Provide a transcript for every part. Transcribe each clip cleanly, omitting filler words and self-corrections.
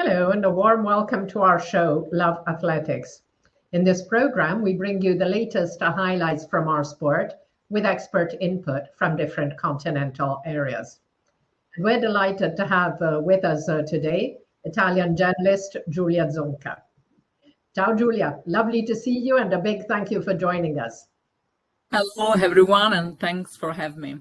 Hello, and a warm welcome to our show, Love Athletics. In this program, we bring you the latest highlights from our sport with expert input from different continental areas. And we're delighted to have with us today Italian journalist Giulia Zonca. Ciao, Giulia. Lovely to see you, and a big thank you for joining us. Hello, everyone, and thanks for having me.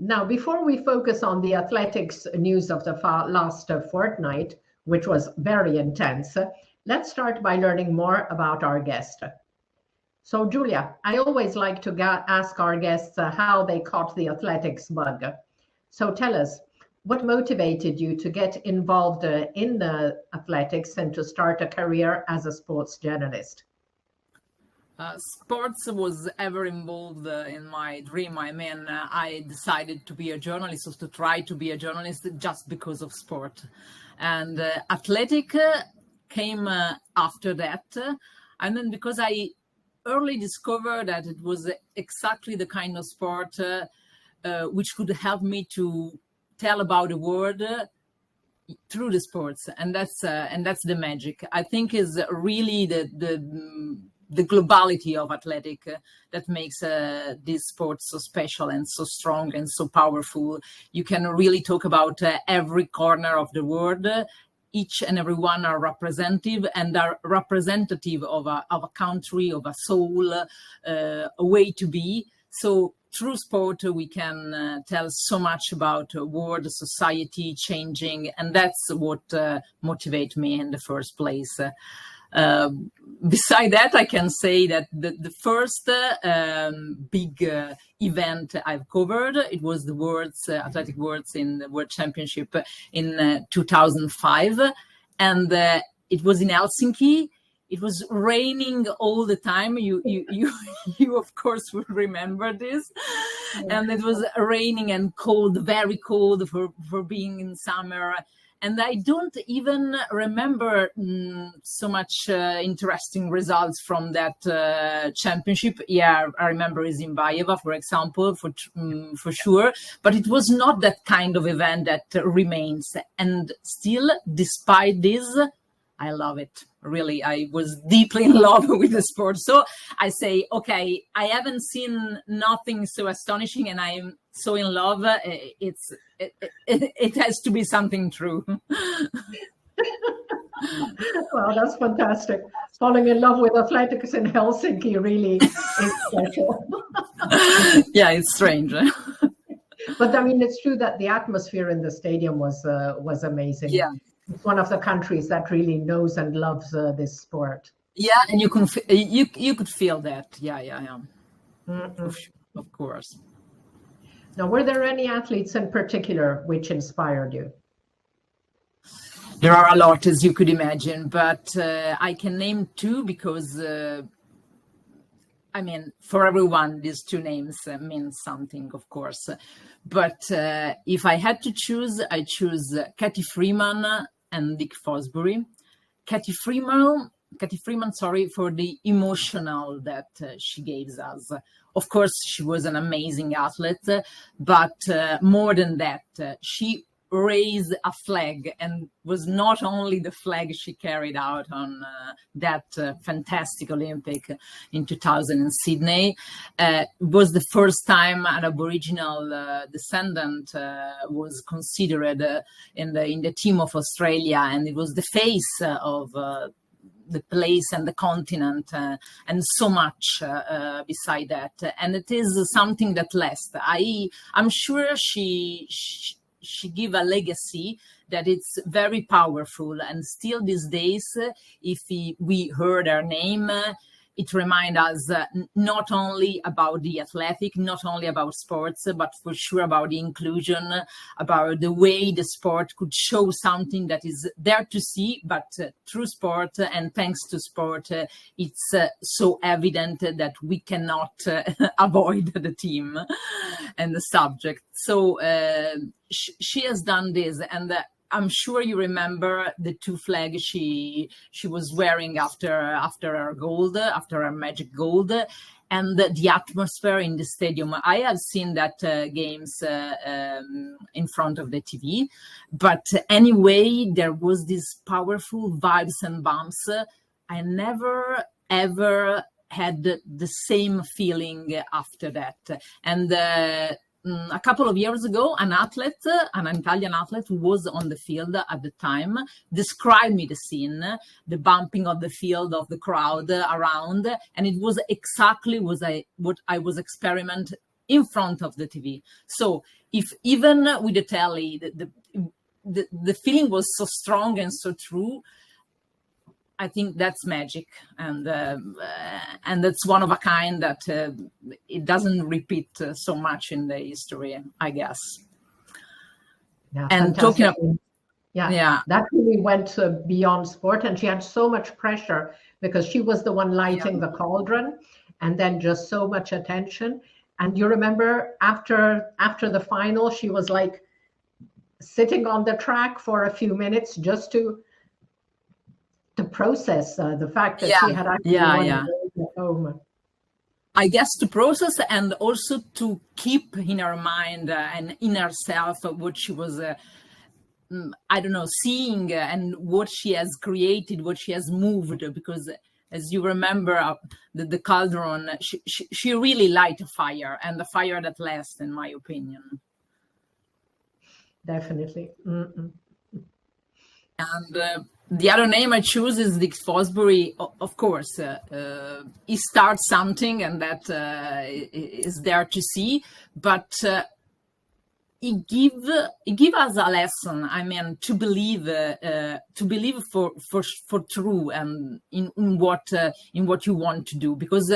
Now, before we focus on the athletics news of the last fortnight, which was very intense, let's start by learning more about our guest. So, Giulia, I always like to ask our guests how they caught the athletics bug. So tell us, what motivated you to get involved in the athletics and to start a career as a sports journalist? Sports was ever involved in my dream. I decided to be a journalist, or to try to be a journalist, just because of sport. And athletic came after that. And then because I early discovered that it was exactly the kind of sport which could help me to tell about the world through the sports. And that's the magic. I think is really the globality of athletic that makes this sport so special and so strong and so powerful. You can really talk about every corner of the world. Each and every one are representative of a country, of a soul, a way to be. So through sport, we can tell so much about world, society changing, and that's what motivates me in the first place. Beside that, I can say that the first big event I've covered, it was the Athletic Worlds in the World Championship in 2005. And it was in Helsinki. It was raining all the time. You of course will remember this. And it was raining and cold, very cold for being in summer. And I don't even remember so much interesting results from that championship. Yeah, I remember Zimbabwe, for example, for sure. But it was not that kind of event that remains. And still, despite this, I love it. Really, I was deeply in love with the sport. So I say, okay, I haven't seen nothing so astonishing, and I'm so in love. It has to be something true. Well, that's fantastic. Falling in love with athletics in Helsinki really is special. Yeah, it's strange. But I mean, it's true that the atmosphere in the stadium was amazing. Yeah. It's one of the countries that really knows and loves this sport. Yeah, and you could feel that. Yeah. Of course. Now, were there any athletes in particular which inspired you? There are a lot, as you could imagine, but I can name two because, for everyone, these two names mean something, of course. But if I had to choose, I choose Katie Freeman and Dick Fosbury. Katie Freeman, for the emotional that she gave us. Of course, she was an amazing athlete, but more than that, she raised a flag, and was not only the flag she carried out on that fantastic Olympic in 2000 in Sydney. Was the first time an Aboriginal descendant was considered in the team of Australia, and it was the face of the place and the continent, and so much beside that. And it is something that lasts. I'm sure she gave a legacy that it's very powerful, and still these days, if we heard her name, it reminds us not only about the athletic, not only about sports, but for sure about the inclusion, about the way the sport could show something that is there to see, but through sport and thanks to sport, it's so evident that we cannot avoid the team and the subject. So she has done this, and I'm sure you remember the two flags she was wearing after her magic gold, and the atmosphere in the stadium. I have seen that games in front of the TV, but anyway, there was this powerful vibes and bumps. I never ever had the same feeling after that. And a couple of years ago, an Italian athlete who was on the field at the time, described me the scene, the bumping of the field, of the crowd around, and it was exactly what I was experimenting in front of the TV. So if even with the telly, the feeling was so strong and so true, I think that's magic, and that's one of a kind that it doesn't repeat so much in the history, I guess. Yeah, and fantastic. talking about, yeah, that really went beyond sport, and she had so much pressure because she was the one lighting the cauldron, and then just so much attention. And you remember after the final, she was like sitting on the track for a few minutes just to process the fact that she had actually won at home. I guess to process, and also to keep in her mind and in herself what she was, I don't know, seeing and what she has created, what she has moved. Because as you remember, the cauldron, she really light a fire, and the fire that lasts, in my opinion. Definitely. Mm-mm. And the other name I choose is Dick Fosbury. Of course, he starts something, and that is there to see. But he give us a lesson. I mean, to believe for true, and in what you want to do. Because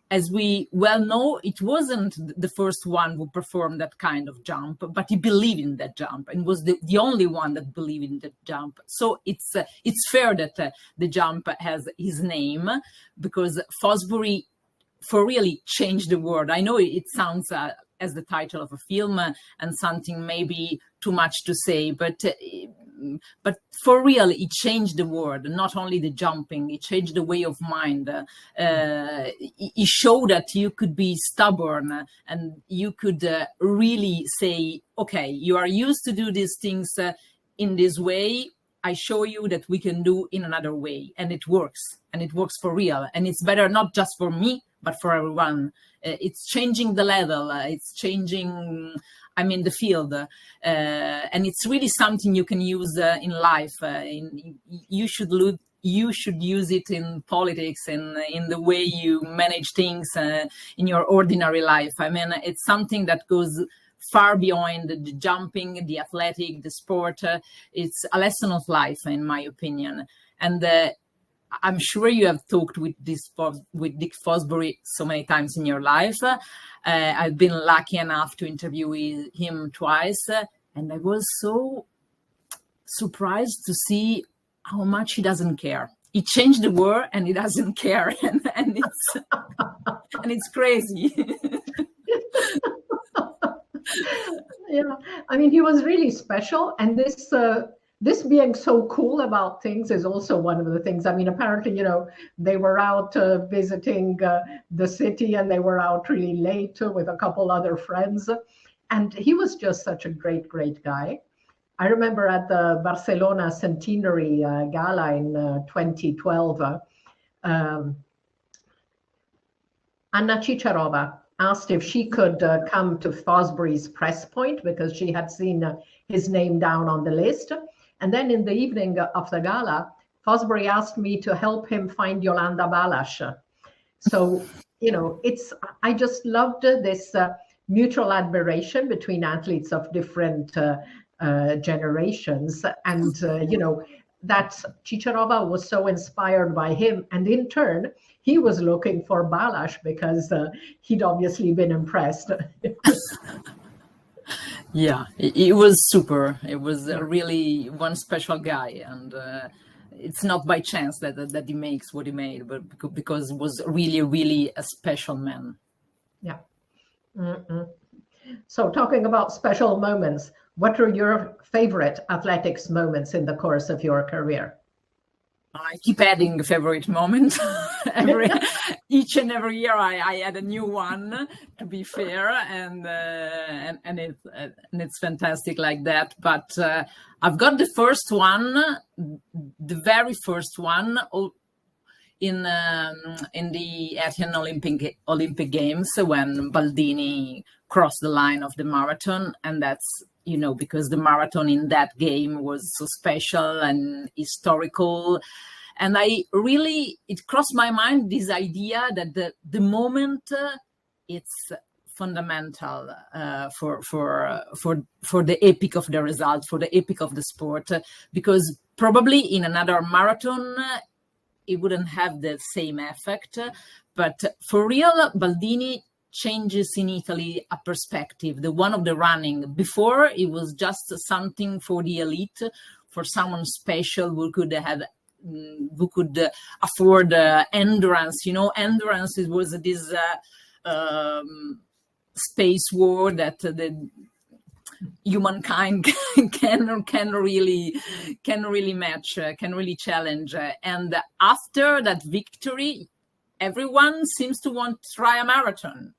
as we well know, it wasn't the first one who performed that kind of jump, but he believed in that jump, and was the only one that believed in that jump. So it's fair that the jump has his name, because Fosbury for really changed the world. I know it sounds as the title of a film and something maybe too much to say, but for real, it changed the world. Not only the jumping, it changed the way of mind. It showed that you could be stubborn, and you could really say, okay, you are used to do these things in this way. I show you that we can do in another way, and it works for real. And it's better not just for me, but for everyone. It's changing the level. It's changing, the field. And it's really something you can use in life. You should use it in politics and in the way you manage things in your ordinary life. It's something that goes far beyond the jumping, the athletic, the sport. It's a lesson of life, in my opinion. And I'm sure you have talked with Dick Fosbury so many times in your life. I've been lucky enough to interview him twice, and I was so surprised to see how much he doesn't care. He changed the world, and he doesn't care, and it's crazy. Yeah, he was really special, and this being so cool about things is also one of the things. Apparently, they were out visiting the city, and they were out really late with a couple other friends, and he was just such a great guy. I remember at the Barcelona Centenary Gala in 2012, Anna Chicharova asked if she could come to Fosbury's press point, because she had seen his name down on the list. And then in the evening of the gala, Fosbury asked me to help him find Yolanda Balas. So, I just loved this mutual admiration between athletes of different generations. And, that Chicharova was so inspired by him. And in turn, he was looking for Balas because he'd obviously been impressed. Yeah, it was super. It was really one special guy. And it's not by chance that he makes what he made, but because it was really, really a special man. Yeah. Mm-mm. So talking about special moments, what are your favorite athletics moments in the course of your career? I keep adding favorite moment. Each and every year, I add a new one. To be fair, and it's fantastic like that. But I've got the first one, the very first one, in the Athens Olympic Games when Baldini crossed the line of the marathon, and that's because the marathon in that game was so special and historical. And it crossed my mind, this idea that the moment it's fundamental for the epic of the result, for the epic of the sport, because probably in another marathon it wouldn't have the same effect. But for real, Baldini changes in Italy a perspective, the one of the running. Before, it was just something for the elite, for someone special who could afford endurance. Endurance was this space war that the humankind can really match, can really challenge. And after that victory, everyone seems to want to try a marathon.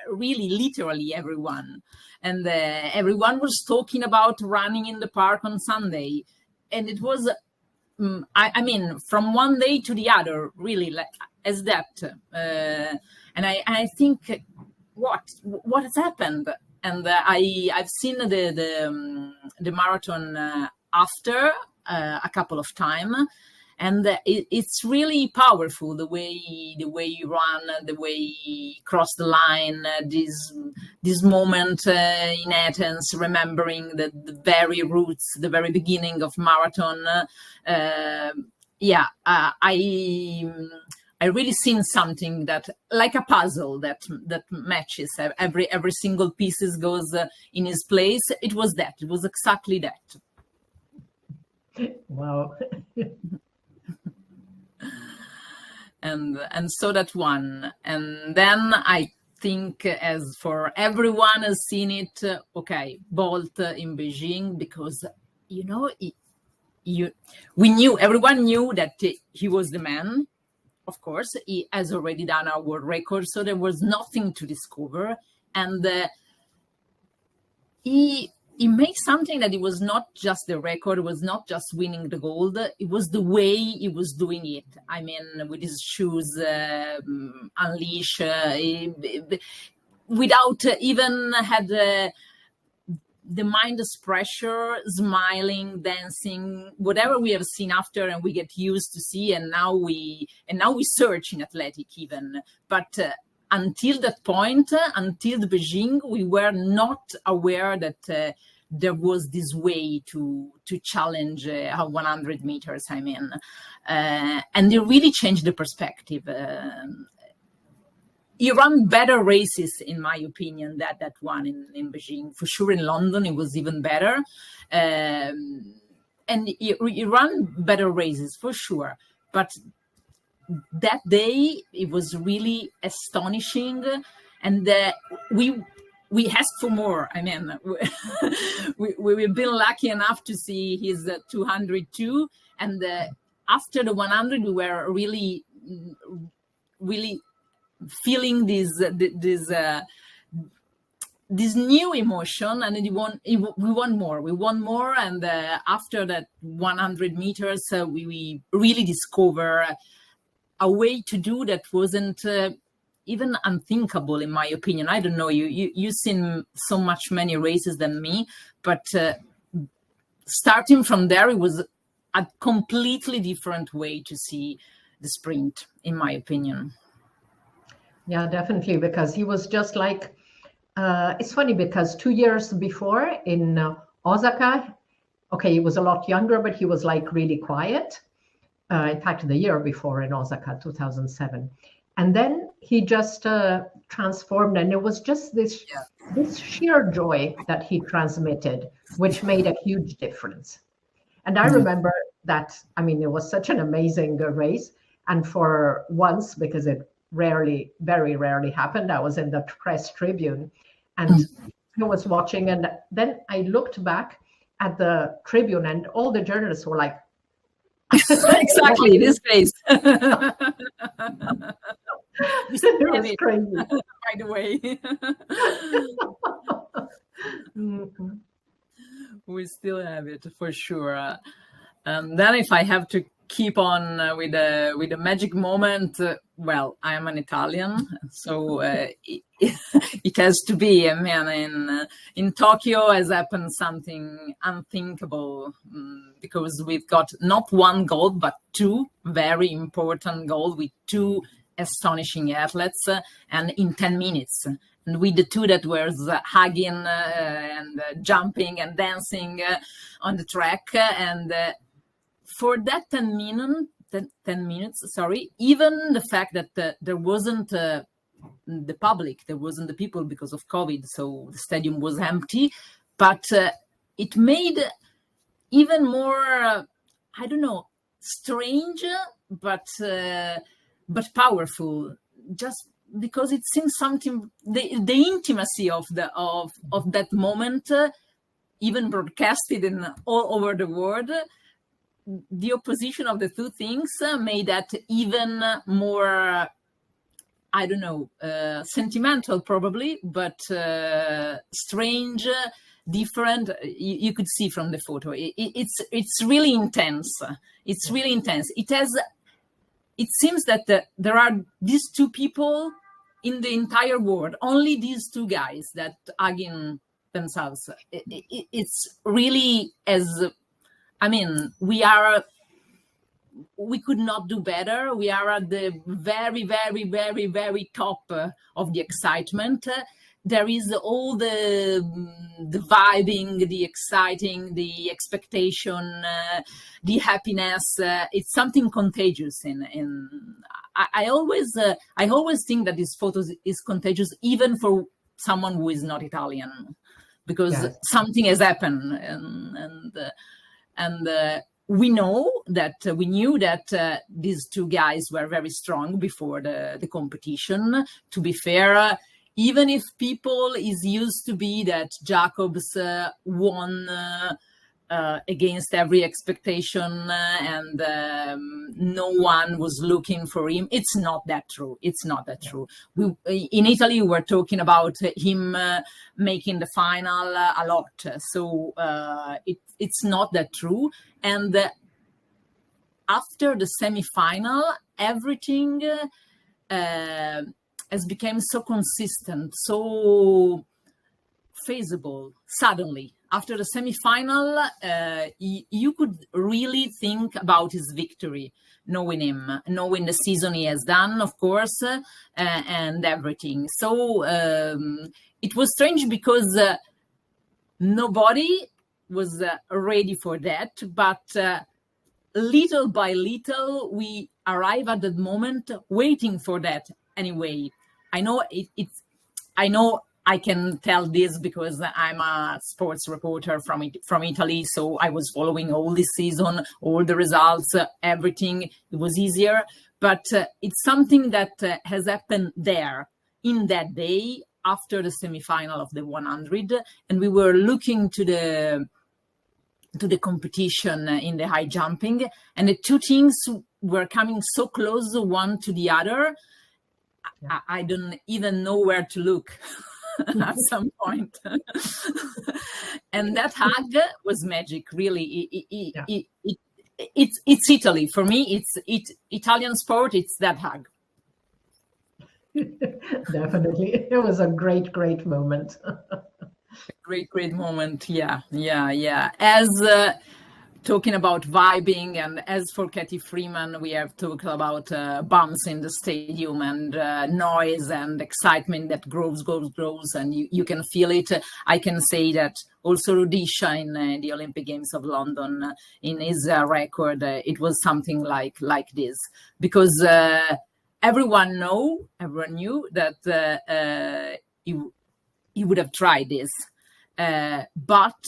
Really, literally everyone. And everyone was talking about running in the park on Sunday. And it was, I mean, from one day to the other, really, like, as that. And I think, what has happened? And I've seen the marathon after a couple of times. And it's really powerful, the way you run, the way you cross the line, this moment in Athens, remembering the very roots, the very beginning of marathon. I really seen something that, like a puzzle that matches. Every single pieces goes in its place. It was that. It was exactly that. Wow. And so that one. And then I think, as for everyone has seen it, okay, Bolt in Beijing, because everyone knew that he was the man. Of course, he has already done our world record, so there was nothing to discover. And he made something that it was not just the record, it was not just winning the gold, it was the way he was doing it. I mean, with his shoes unleashed, without even had the mindless pressure, smiling, dancing, whatever we have seen after and we get used to see, and now we search in athletic even. But until that point, until the Beijing, we were not aware that there was this way to challenge 100 meters, I mean. And it really changed the perspective. He ran better races, in my opinion, that one in Beijing. For sure, in London, it was even better. And he ran better races, for sure. But that day, it was really astonishing. And we asked for more. I mean, we've been lucky enough to see his 202. And after the 100, we were really feeling this new emotion, and we want more. We want more, and after that 100 meters, we really discover a way to do that wasn't even unthinkable, in my opinion. I don't know. You've seen so many races than me, but starting from there, it was a completely different way to see the sprint, in my opinion. Yeah, definitely, because he was just like, it's funny because 2 years before in Osaka, okay, he was a lot younger, but he was like really quiet. In fact, the year before in Osaka, 2007. And then he just transformed, and it was just this sheer joy that he transmitted, which made a huge difference. And I remember that, I mean, it was such an amazing race. And for once, because it very rarely happened, I was in the press tribune and I was watching, and then I looked back at the tribune and all the journalists were like, Exactly, this face. It was crazy. By the way. Mhm. We still have it for sure. Then, if I have to keep on with a magic moment, well, I am an Italian, so it has to be. I mean, in Tokyo has happened something unthinkable, because we've got not one gold but two very important gold with two astonishing athletes, and in 10 minutes. And with the two that were hugging and jumping and dancing on the track. And for that 10 minutes, even the fact that there wasn't the public, there wasn't the people because of COVID, so the stadium was empty, but it made even more, I don't know, strange, but powerful, just because it seems something, the intimacy of that moment, even broadcasted in all over the world. The opposition of the two things made that even more, I don't know, sentimental probably, but strange, different. You could see from the photo. It's really intense. It's really intense. It seems that there are these two people in the entire world, only these two guys that hugging themselves. It's really, I mean, we could not do better. We are at the very, very, very, very top of the excitement. There is all the vibing, the exciting, the expectation, the happiness. It's something contagious. I always think that this photo is contagious, even for someone who is not Italian, because Yes. something has happened, and we knew that these two guys were very strong before the competition. To be fair, even if people is used to be that Jacobs won against every expectation, and no one was looking for him, it's not that true. It's not that true. In Italy, we're talking about him making the final a lot. So it's not that true. And after the semi-final, everything has become so consistent, so feasible. Suddenly, after the semi-final, you could really think about his victory, knowing him, knowing the season he has done, of course, and everything. So it was strange because nobody was ready for that, but little by little, we arrive at the moment waiting for that anyway. I know I know I can tell this because I'm a sports reporter from Italy, so I was following all this season, all the results, everything. It was easier, but it's something that has happened there in that day after the semi-final of the 100, and we were looking to the competition in the high jumping, and the two teams were coming so close one to the other. I don't even know where to look at some point. And that hug was magic, really. It's Italy. For me, it's Italian sport. It's that hug. Definitely. It was a great, great moment. Great moment. Yeah. As talking about vibing, and as for Katie Freeman, we have talked about bumps in the stadium and noise and excitement that grows, and you can feel it. I can say that also Rudisha in the Olympic Games of London, in his record, it was something like this, because everyone knew that he would have tried this, but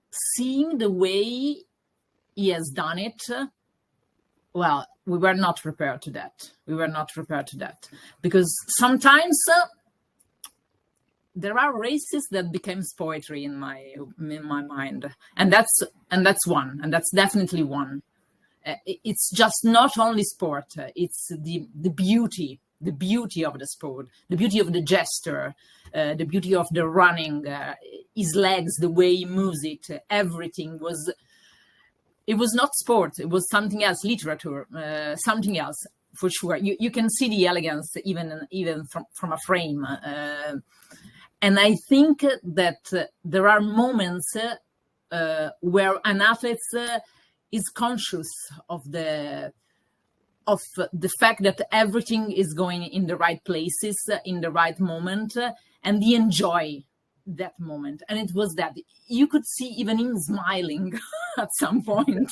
seeing the way he has done it, well, we were not prepared to that. Because sometimes there are races that becomes poetry in my mind, and that's definitely one. it's just not only sport, it's the beauty of the sport, the beauty of the gesture, the beauty of the running, his legs, the way he moves it, everything was, it was not sport, it was something else, literature, something else for sure. You can see the elegance even from a frame. And I think that there are moments where an athlete is conscious of the fact that everything is going in the right places, in the right moment, and they enjoy that moment. And it was that you could see even him smiling at some point.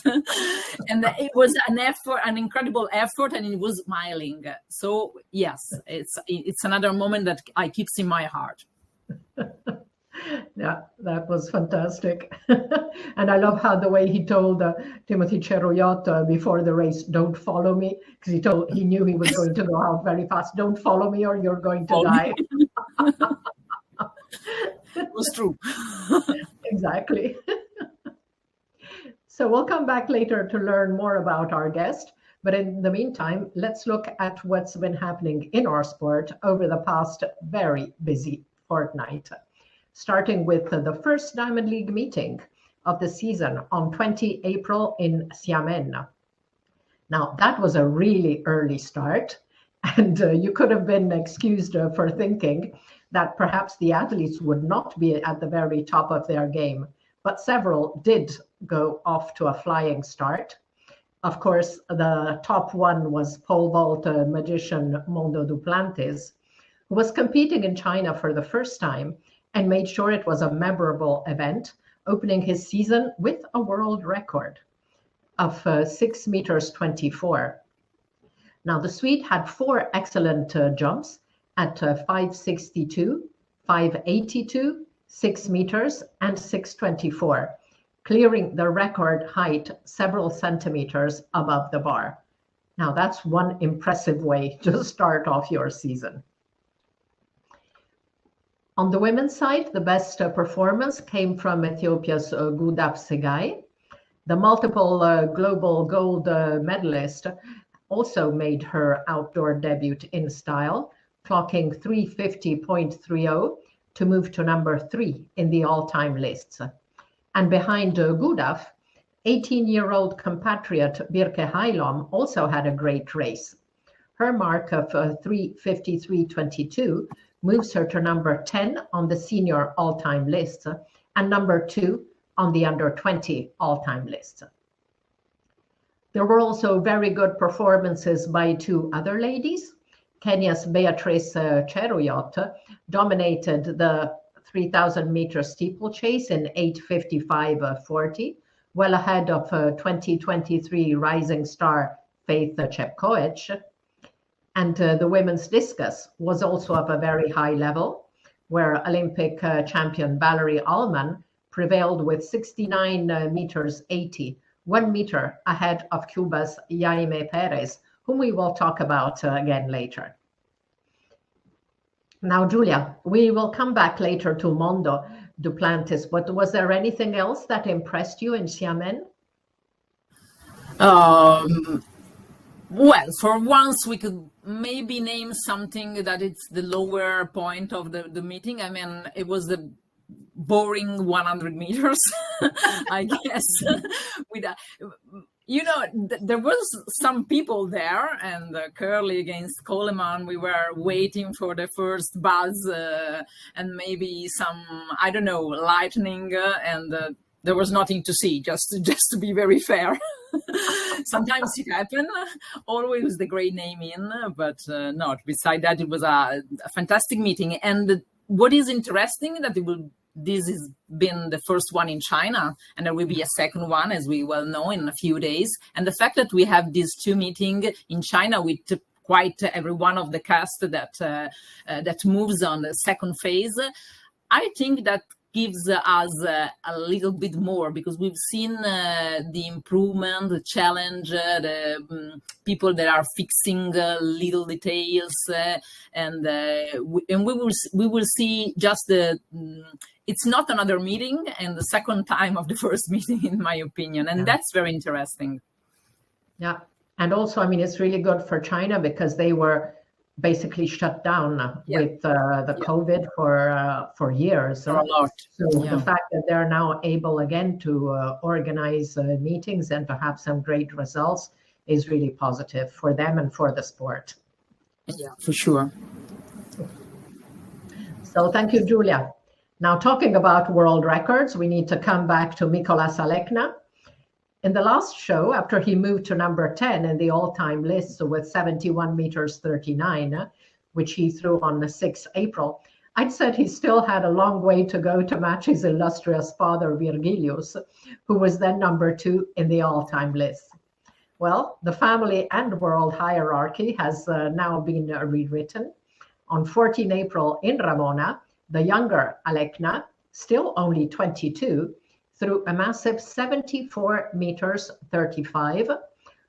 And it was an incredible effort, and he was smiling. So yes, it's another moment that I keeps in my heart. Yeah, that was fantastic. And I love how the way he told Timothy Cheruiyot before the race, don't follow me, because he knew he was going to go out very fast. Don't follow me or you're going to die. It was true. Exactly. So we'll come back later to learn more about our guest. But in the meantime, let's look at what's been happening in our sport over the past very busy fortnight. Starting with the first Diamond League meeting of the season on 20 April in Xiamen. Now, that was a really early start, and you could have been excused for thinking that perhaps the athletes would not be at the very top of their game, but several did go off to a flying start. Of course, the top one was pole vault magician Mondo Duplantis, who was competing in China for the first time and made sure it was a memorable event, opening his season with a world record of 6 meters 24. Now, the Swede had 4 excellent jumps at 562, 582, 6 meters, and 624, clearing the record height several centimeters above the bar. Now, that's one impressive way to start off your season. On the women's side, the best performance came from Ethiopia's Gudaf Segai. The multiple global gold medalist also made her outdoor debut in style, clocking 350.30 to move to number 3 in the all-time lists. And behind Gudaf, 18-year-old compatriot Birke Hailom also had a great race. Her mark of 353.22 moves her to number 10 on the senior all-time list and number 2 on the under 20 all-time list. There were also very good performances by 2 other ladies. Kenya's Beatrice Cheruiyot dominated the 3,000 meter steeplechase in 8:55.40, well ahead of 2023 rising star Faith Chepkoech. And the women's discus was also of a very high level, where Olympic champion Valerie Allman prevailed with 69 meters 80, 1 meter ahead of Cuba's Jaime Perez, whom we will talk about again later. Now, Giulia, we will come back later to Mondo Duplantis, but was there anything else that impressed you in Xiamen? Well, for once we could maybe name something that it's the lower point of the meeting. I mean, it was the boring 100 meters, I guess. There was some people there, and Curly against Coleman, we were waiting for the first buzz and maybe some, I don't know, lightning, and there was nothing to see, just to be very fair. Sometimes it happened, always the great name in, but not. Beside that, it was a fantastic meeting. And what is interesting that this has been the first one in China, and there will be a second one, as we well know, in a few days. And the fact that we have these 2 meetings in China with quite every one of the cast that moves on the second phase, I think that gives us a little bit more, because we've seen the improvement, the challenge, the people that are fixing little details, and we will see just it's not another meeting and the second time of the first meeting, in my opinion, and that's very interesting. Yeah. And also, I mean, it's really good for China because they were basically shut down with the COVID for years. For a lot. So the fact that they're now able again to organize meetings and to have some great results is really positive for them and for the sport. Yeah, for sure. So thank you, Giulia. Now, talking about world records, we need to come back to Mikolas Alekna. In the last show, after he moved to number 10 in the all-time list with 71 meters 39, which he threw on the 6th April, I'd said he still had a long way to go to match his illustrious father, Virgilius, who was then number 2 in the all-time list. Well, the family and world hierarchy has now been rewritten. On 14 April in Ramona, the younger Alekna, still only 22, threw a massive 74 meters 35,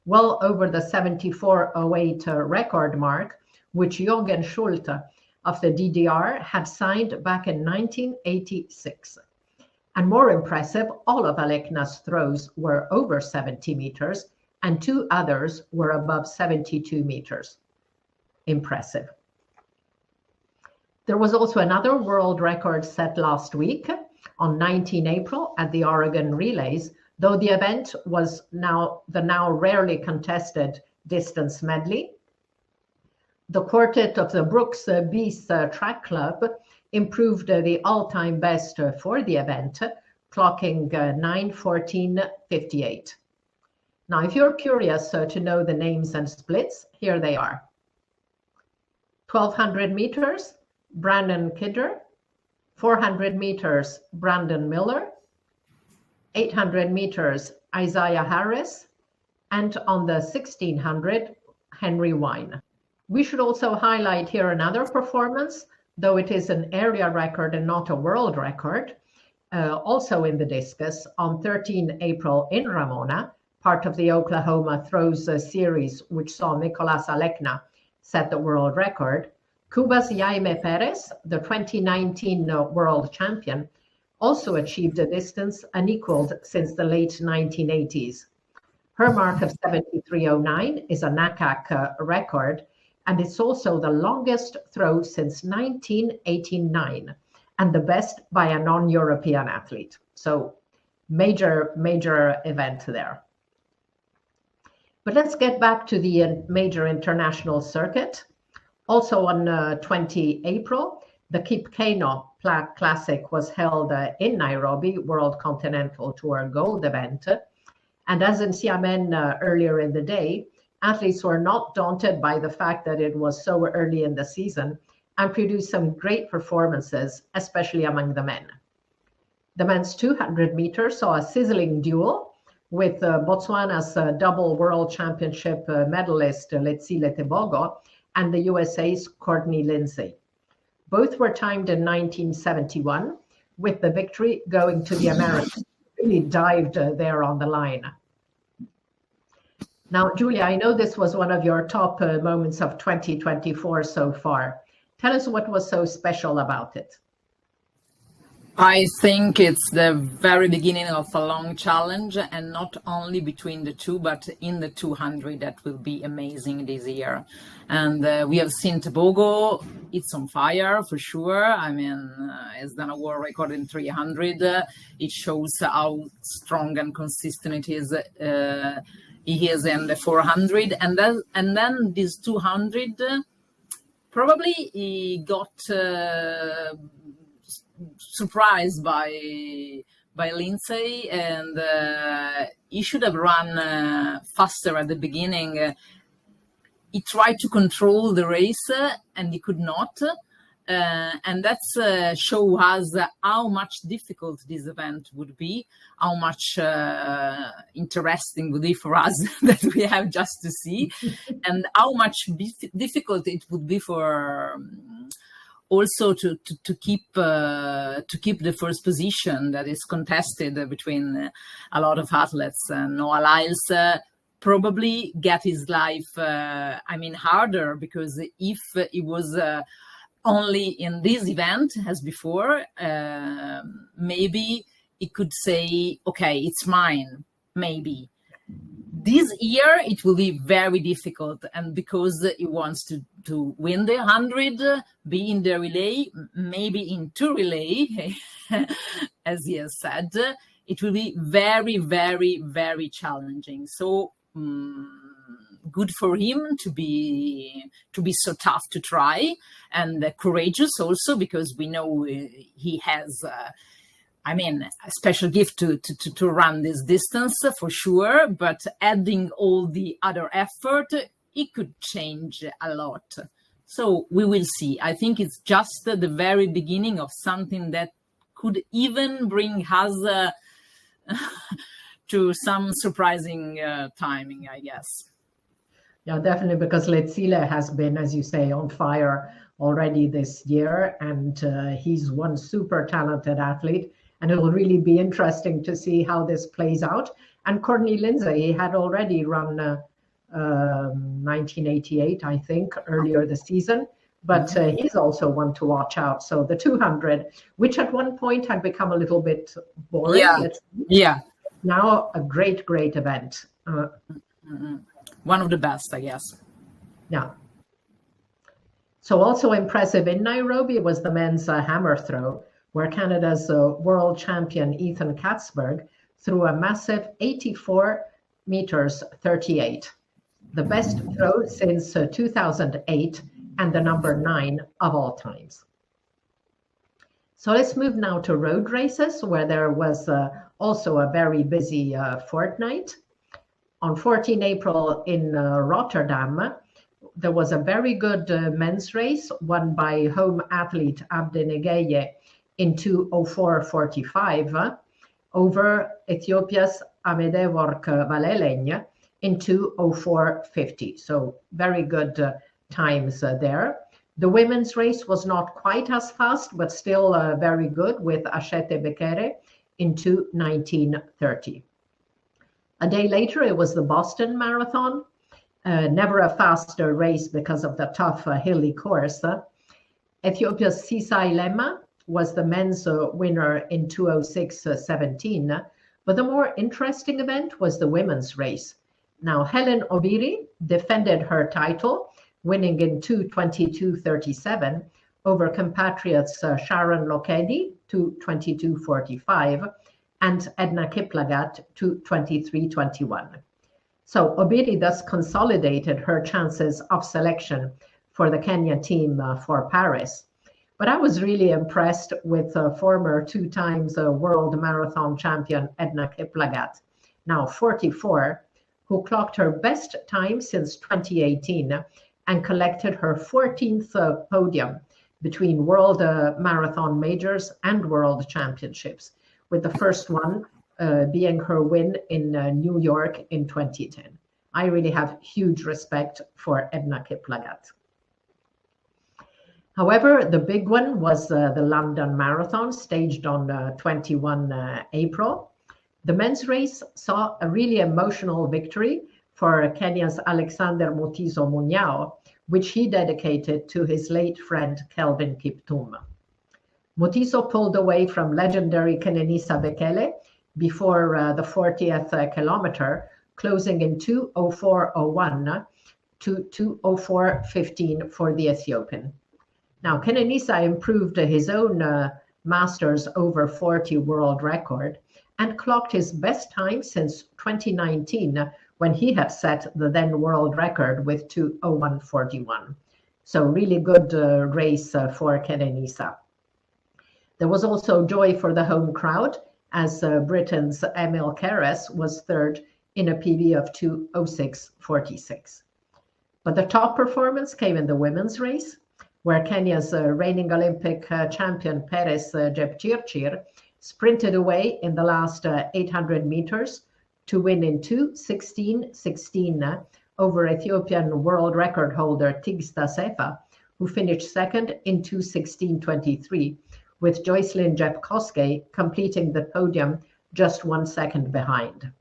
well over the 74.08 record mark, which Jürgen Schulte of the DDR had signed back in 1986. And more impressive, all of Alekna's throws were over 70 meters, and 2 others were above 72 meters. Impressive. There was also another world record set last week on 19 April at the Oregon Relays, though the event was now rarely contested distance medley. The quartet of the Brooks Beast Track Club improved the all-time best for the event, clocking 9:14:58. Now, if you're curious to know the names and splits, here they are. 1200 meters, Brandon Kidder. 400 meters, Brandon Miller. 800 meters, Isaiah Harris. And on the 1600, Henry Wine. We should also highlight here another performance, though it is an area record and not a world record, also in the discus on 13 April in Ramona, part of the Oklahoma Throws series, which saw Mikolas Alekna set the world record. Cuba's Jaime Perez, the 2019 world champion, also achieved a distance unequaled since the late 1980s. Her mark of 73.09 is a NACAC record, and it's also the longest throw since 1989, and the best by a non-European athlete. So major event there. But let's get back to the major international circuit. Also on 20 April, the Kip Keino Classic was held in Nairobi, World Continental Tour Gold event. And as in Xiamen earlier in the day, athletes were not daunted by the fact that it was so early in the season and produced some great performances, especially among the men. The men's 200 meters saw a sizzling duel with Botswana's double world championship medalist Letsile Tebogo and the USA's Courtney Lindsay. Both were timed in 1971, with the victory going to the Americans. Really dived there on the line. Now, Giulia, I know this was one of your top moments of 2024 so far. Tell us what was so special about it. I think it's the very beginning of a long challenge, and not only between the two, but in the 200 that will be amazing this year. And we have seen Tebogo, it's on fire for sure. I mean, he's done a world record in 300. It shows how strong and consistent it is. He is in the 400, and then this 200, probably he got surprised by Lindsay, and he should have run faster at the beginning. He tried to control the race and he could not, and that's show us how much difficult this event would be, how much interesting would be for us that we have just to see, and how much difficult it would be for also to keep the first position that is contested between a lot of athletes. Noah Lyles probably get his life harder, because if it was only in this event as before, maybe he could say, okay, it's mine, maybe. this year it will be very difficult, and because he wants to win the 100, be in the relay, maybe in 2 relay, as he has said, it will be very, very, very challenging. So good for him to be so tough to try, and courageous also, because we know he has a special gift to run this distance for sure, but adding all the other effort, it could change a lot. So we will see. I think it's just the very beginning of something that could even bring us to some surprising timing, I guess. Yeah, definitely, because Letsile has been, as you say, on fire already this year, and he's one super talented athlete, and it will really be interesting to see how this plays out. And Courtney Lindsay, he had already run 1988, I think, earlier this season, but he's also one to watch out. So the 200, which at one point had become a little bit boring. Yeah. Now a great, great event. One of the best, I guess. Yeah. So also impressive in Nairobi was the men's hammer throw, where Canada's world champion Ethan Katzberg threw a massive 84 meters 38, the best throw since 2008 and the number 9 of all times. So let's move now to road races, where there was also a very busy fortnight. On 14 April in Rotterdam, there was a very good men's race won by home athlete Abde Negeye in 2:04:45 over Ethiopia's Amedework Valeleny in 2:04:50. So very good times there. The women's race was not quite as fast, but still very good, with Ashete Bekere in 2:19:30. A day later, it was the Boston Marathon. Never a faster race because of the tough hilly course. Ethiopia's Sisai Lema was the men's winner in 2:06:17. But the more interesting event was the women's race. Now, Helen Obiri defended her title, winning in 2:22:37 over compatriots Sharon Lokedi, 2:22:45, and Edna Kiplagat, 2:23:21. So Obiri thus consolidated her chances of selection for the Kenya team for Paris. But I was really impressed with former 2 times world marathon champion Edna Kiplagat, now 44, who clocked her best time since 2018 and collected her 14th podium between world marathon majors and world championships, with the first one being her win in New York in 2010. I really have huge respect for Edna Kiplagat. However, the big one was the London Marathon, staged on 21 April. The men's race saw a really emotional victory for Kenya's Alexander Mutiso Munyao, which he dedicated to his late friend Kelvin Kiptum. Mutiso pulled away from legendary Kenenisa Bekele before the 40th kilometer, closing in 2:04:01 to 2:04:15 for the Ethiopian. Now, Kenenisa improved his own Masters over 40 world record and clocked his best time since 2019, when he had set the then world record with 2:01:41. So really good race for Kenenisa. There was also joy for the home crowd, as Britain's Emil Keres was third in a PB of 2:06:46. But the top performance came in the women's race, where Kenya's reigning Olympic champion Peres Jepchirchir sprinted away in the last 800 meters to win in 2:16:16 over Ethiopian world record holder Tigsta Sefa, who finished second in 2:16:23, with Joycelyn Jepkoske completing the podium just 1 second behind.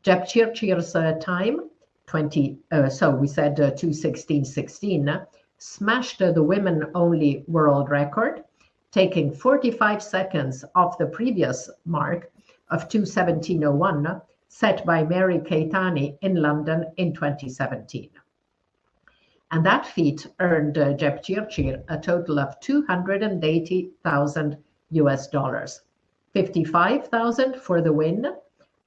Jepchirchir's time, 2:16:16, smashed the women-only world record, taking 45 seconds off the previous mark of 2:17:01, set by Mary Keitany in London in 2017. And that feat earned Jepchirchir a total of $280,000 US, 55,000 for the win,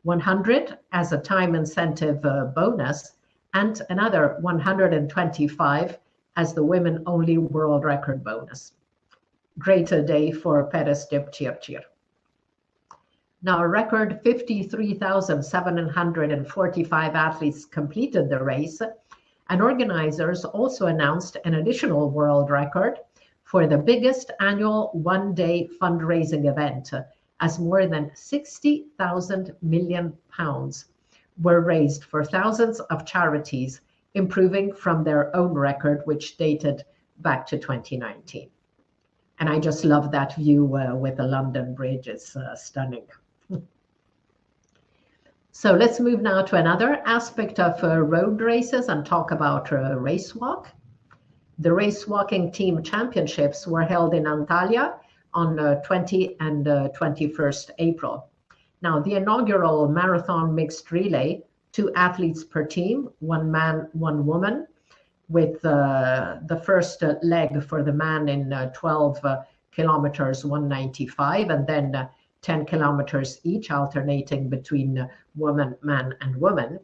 100 as a time incentive bonus, and another 125 as the women-only world record bonus. Great a day for Perez Jepchirchir. Now, a record 53,745 athletes completed the race, and organizers also announced an additional world record for the biggest annual one-day fundraising event, as more than 60,000 million pounds were raised for thousands of charities, improving from their own record, which dated back to 2019. And I just love that view with the London Bridge. It's stunning. So let's move now to another aspect of road races and talk about race walk. The race walking team championships were held in Antalya on 20 and 21st April. Now, the inaugural marathon mixed relay, 2 athletes per team, 1 man, 1 woman, with the first leg for the man in 12 kilometers, 195, and then 10 kilometers each, alternating between woman, man, and woman.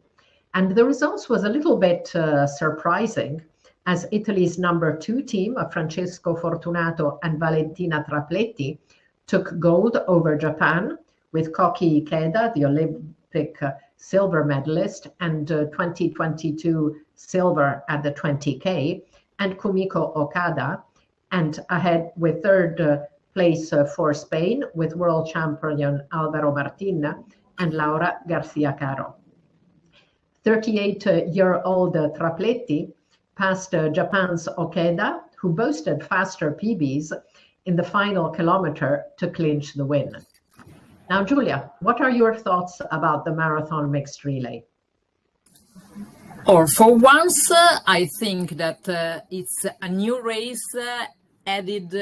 And the results was a little bit surprising, as Italy's number 2 team of Francesco Fortunato and Valentina Trapletti took gold over Japan, with Koki Ikeda, the Olympic silver medalist, and 2022 silver at the 20K, and Kumiko Okada, and ahead with third place for Spain with world champion Alvaro Martin and Laura Garcia Caro. 38-year-old Trapletti passed Japan's Okeda, who boasted faster PBs in the final kilometer to clinch the win. Now, Giulia, what are your thoughts about the marathon mixed relay? Or for once, I think that it's a new race added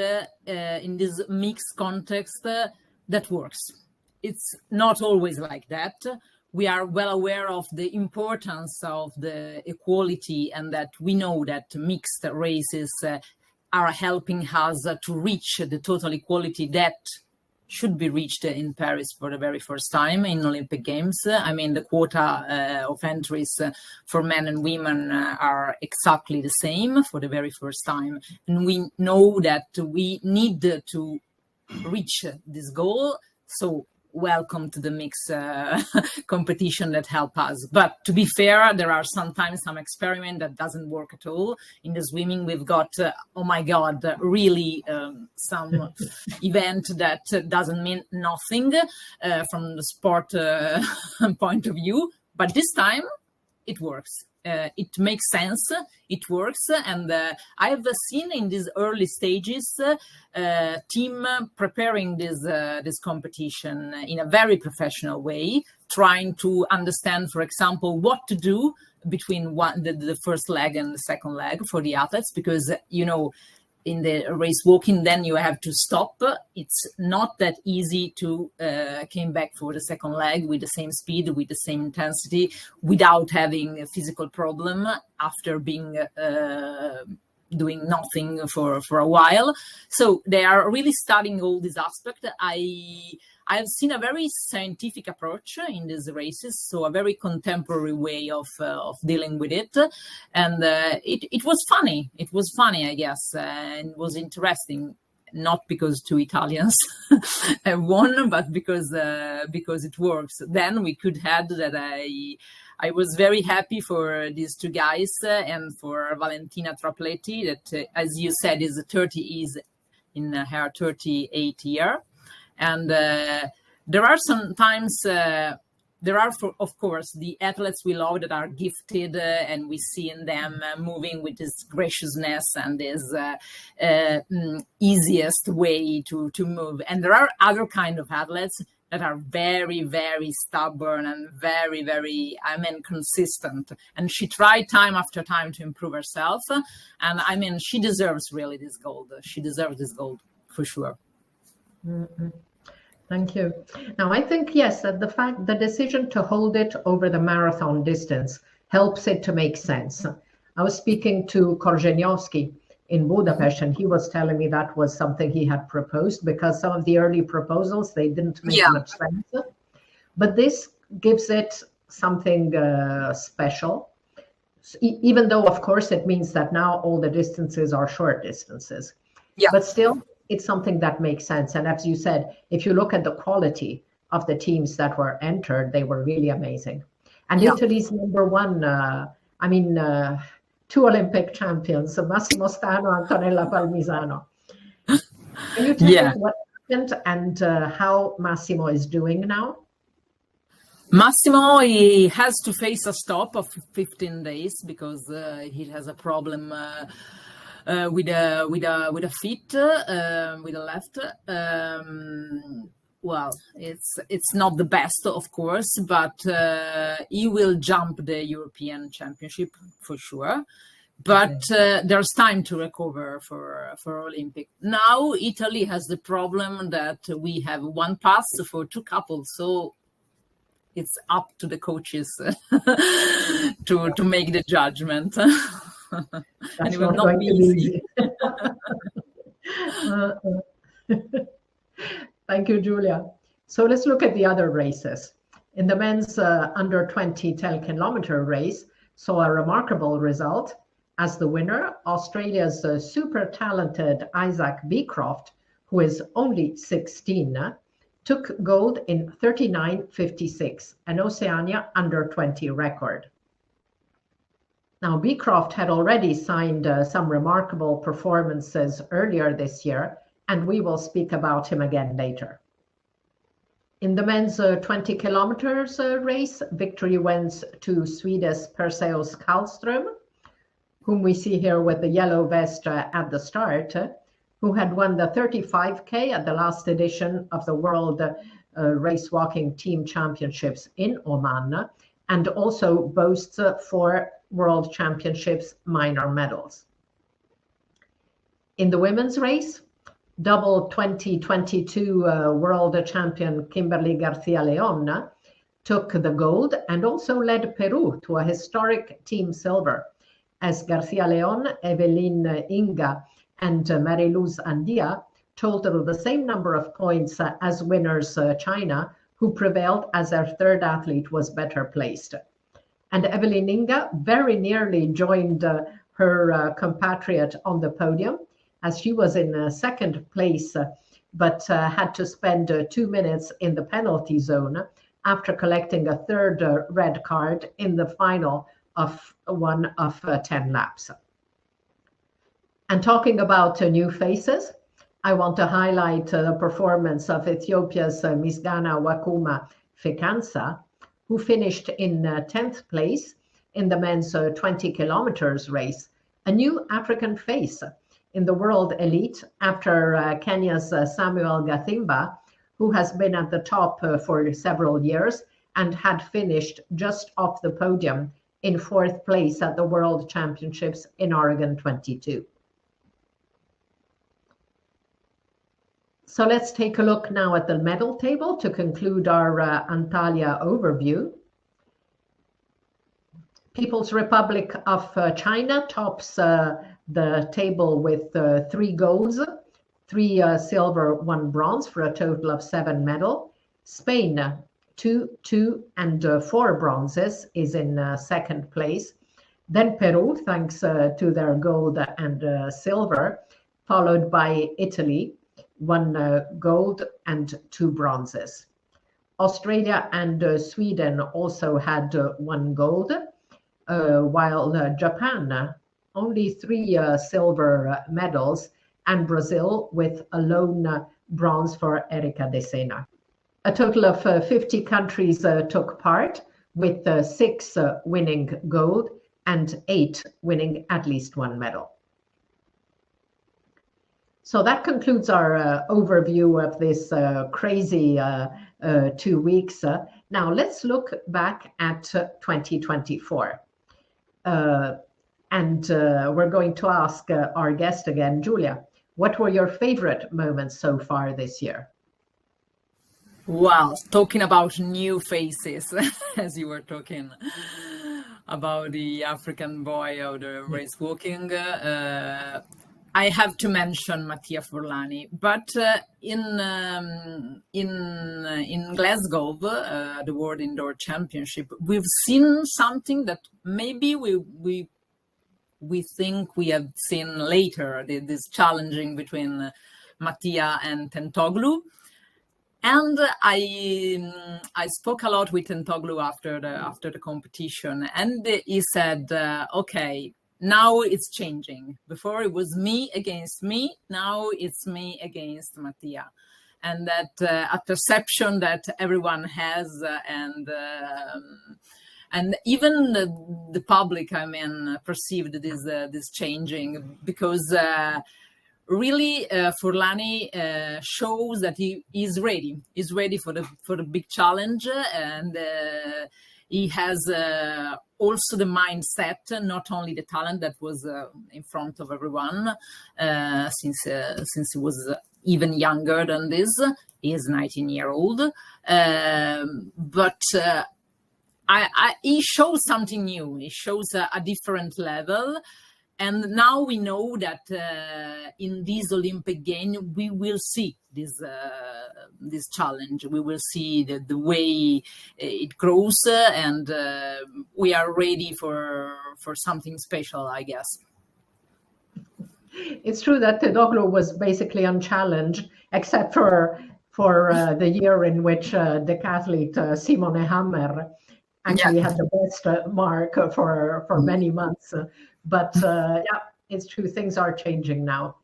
in this mixed context that works. It's not always like that. We are well aware of the importance of the equality, and that we know that mixed races are helping us to reach the total equality that should be reached in Paris for the very first time in Olympic Games. I mean, the quota of entries for men and women are exactly the same for the very first time. And we know that we need to reach this goal. So welcome to the mixed competition that help us. But to be fair, there are sometimes some experiment that doesn't work at all. In the swimming, we've got, oh my God, really some event that doesn't mean nothing from the sport point of view. But this time, it works. It makes sense, it works, and I have seen in these early stages team preparing this competition in a very professional way, trying to understand, for example, what to do between the first leg and the second leg for the athletes, because, you know, in the race walking, then you have to stop. It's not that easy to came back for the second leg with the same speed, with the same intensity, without having a physical problem after being doing nothing for a while. So they are really studying all these aspects. I have seen a very scientific approach in these races, so a very contemporary way of dealing with it, and it was funny. It was funny, I guess, and it was interesting. Not because 2 Italians have won, but because it works. Then we could add that I was very happy for these 2 guys and for Valentina Trapletti, that, as you said, is in her 38th year. And there are sometimes, of course, the athletes we love that are gifted, and we see in them moving with this graciousness and this easiest way to move. And there are other kind of athletes that are very, very stubborn and very, very, consistent. And she tried time after time to improve herself. And she deserves really this gold. She deserves this gold for sure. Mm-hmm. Thank you. Now, I think, yes, that the decision to hold it over the marathon distance helps it to make sense. I was speaking to Korzeniowski in Budapest, and he was telling me that was something he had proposed because some of the early proposals, they didn't make Yeah, much sense. But this gives it something special, even though, of course, it means that now all the distances are short distances. yeah, But still, it's something that makes sense. And as you said, if you look at the quality of the teams that were entered, they were really amazing. And yeah. Italy's number one, two Olympic champions, Massimo Stano and Antonella Palmisano. Can you tell Yeah. us what happened and how Massimo is doing now? Massimo, he has to face a stop of 15 days because he has a problem with a feet, with a left. Well, it's not the best, of course, but he will jump the European Championship for sure. But there's time to recover for Olympic. Now Italy has the problem that we have one pass for two couples, so it's up to the coaches to make the judgment. That's not going to be easy. Thank you, Giulia. So let's look at the other races. In the men's under 20 10-kilometer race, saw a remarkable result as the winner, Australia's super talented Isaac Beecroft, who is only 16, took gold in 39:56, an Oceania under 20 record. Now, Beecroft had already signed some remarkable performances earlier this year, and we will speak about him again later. In the men's 20 kilometers race, victory went to Swedish Perseus Karlström, whom we see here with the yellow vest at the start, who had won the 35K at the last edition of the World Race Walking Team Championships in Oman, and also boasts 4 World Championships minor medals. In the women's race, double 2022 world champion Kimberly Garcia Leon took the gold and also led Peru to a historic team silver, as Garcia Leon, Evelyn Inga, and Mariluz Andia totaled the same number of points as winners China, who prevailed as their third athlete was better placed. And Evelyn Inga very nearly joined her compatriot on the podium, as she was in second place, but had to spend 2 minutes in the penalty zone after collecting a third red card in the final of one of 10 laps. And talking about new faces, I want to highlight the performance of Ethiopia's Misgana Wakuma Fekansa, who finished in 10th place in the men's 20 kilometers race, a new African face in the world elite after Kenya's Samuel Gathimba, who has been at the top for several years and had finished just off the podium in 4th place at the World Championships in Oregon 22. So let's take a look now at the medal table to conclude our Antalya overview. People's Republic of China tops the table with 3 golds, 3 silver, 1 bronze for a total of 7 medals. Spain, 2 and 4 bronzes, is in 2nd place. Then Peru, thanks to their gold and silver, followed by Italy, 1 gold and 2 bronzes. Australia and Sweden also had 1 gold, while Japan only 3 silver medals, and Brazil with a lone bronze for Erika de Sena. A total of 50 countries took part, with 6 winning gold and 8 winning at least 1 medal. So that concludes our overview of this crazy 2 weeks. Now let's look back at 2024. And we're going to ask our guest again, Giulia, what were your favorite moments so far this year? Well, talking about new faces, as you were talking about the African boy of the race walking, I have to mention Mattia Furlani. But in Glasgow, the World Indoor Championship, we've seen something that maybe we think we have seen later. This challenging between Mattia and Tentoglu. And I spoke a lot with Tentoglu after the competition, and he said, "Okay, now it's changing. Before it was me against me. Now it's me against Mattia," and that a perception that everyone has, and even the public, I mean, perceived this changing because. Really, Furlani shows that he is ready. He's ready for the big challenge, and he has also the mindset, not only the talent that was in front of everyone, since he was even younger than this. He is 19-year-old, but he shows something new. He shows a different level. And now we know that in this Olympic Games, we will see this challenge. We will see the way it grows, and we are ready for something special, I guess. It's true that Tedoglu was basically unchallenged, except for the year in which decathlete Simone Hammer actually had the best mark for many months. But yeah, it's true. Things are changing now.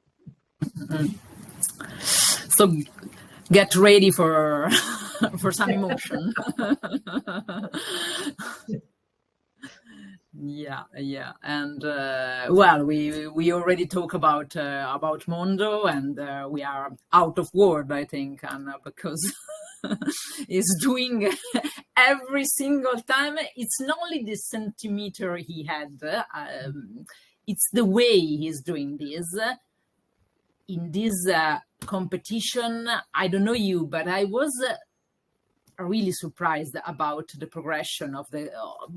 So get ready for some emotion. Yeah, and well, we already talk about Mondo, and we are out of word, I think, Anna, because he's doing every single time. It's not only the centimeter he had, it's the way he's doing this. In this competition, I don't know you, but I was really surprised about the progression of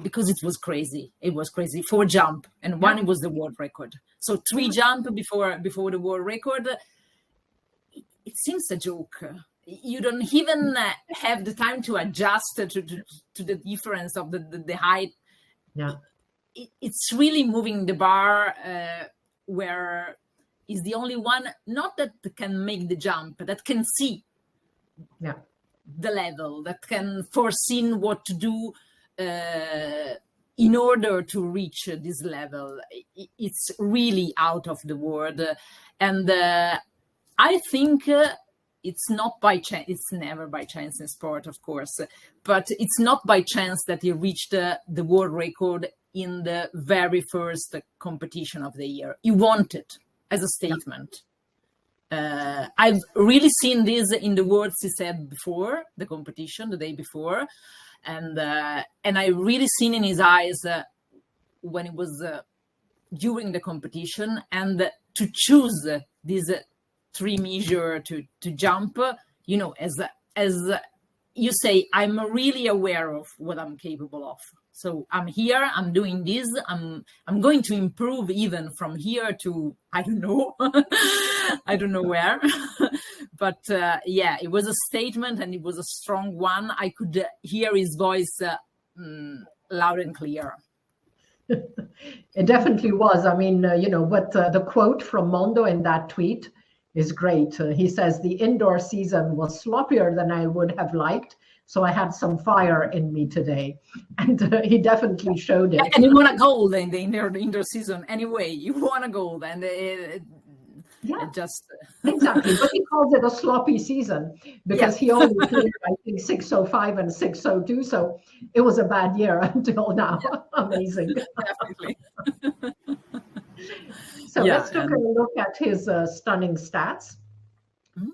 because it was crazy. It was crazy. 4 jump, and one was the world record. So 3 jump before the world record. It seems a joke. You don't even have the time to adjust to the difference of the height. Yeah, it's really moving the bar where is the only one not that can make the jump, that can see the level, that can foresee what to do in order to reach this level. It's really out of the world, and I think. It's not by chance. It's never by chance in sport, of course, but it's not by chance that he reached the world record in the very first competition of the year. He wanted as a statement. I've really seen this in the words he said before the competition, the day before, and I really seen in his eyes when it was during the competition, and to choose this 3 measure to jump, you know, as you say, I'm really aware of what I'm capable of. So I'm here, I'm doing this, I'm going to improve even from here to, I don't know, I don't know where. But yeah, it was a statement, and it was a strong one. I could hear his voice loud and clear. It definitely was. I mean, you know, but the quote from Mondo in that tweet is great. He says, "The indoor season was sloppier than I would have liked, so I had some fire in me today." And he definitely showed it. And you won a gold in the indoor season anyway. You won a gold, and it just... Exactly. But he calls it a sloppy season because he only cleared, I think, 6:05 and 6:02. So it was a bad year until now. Yeah. Amazing. Definitely. So let's take a look at his stunning stats. Mm-hmm.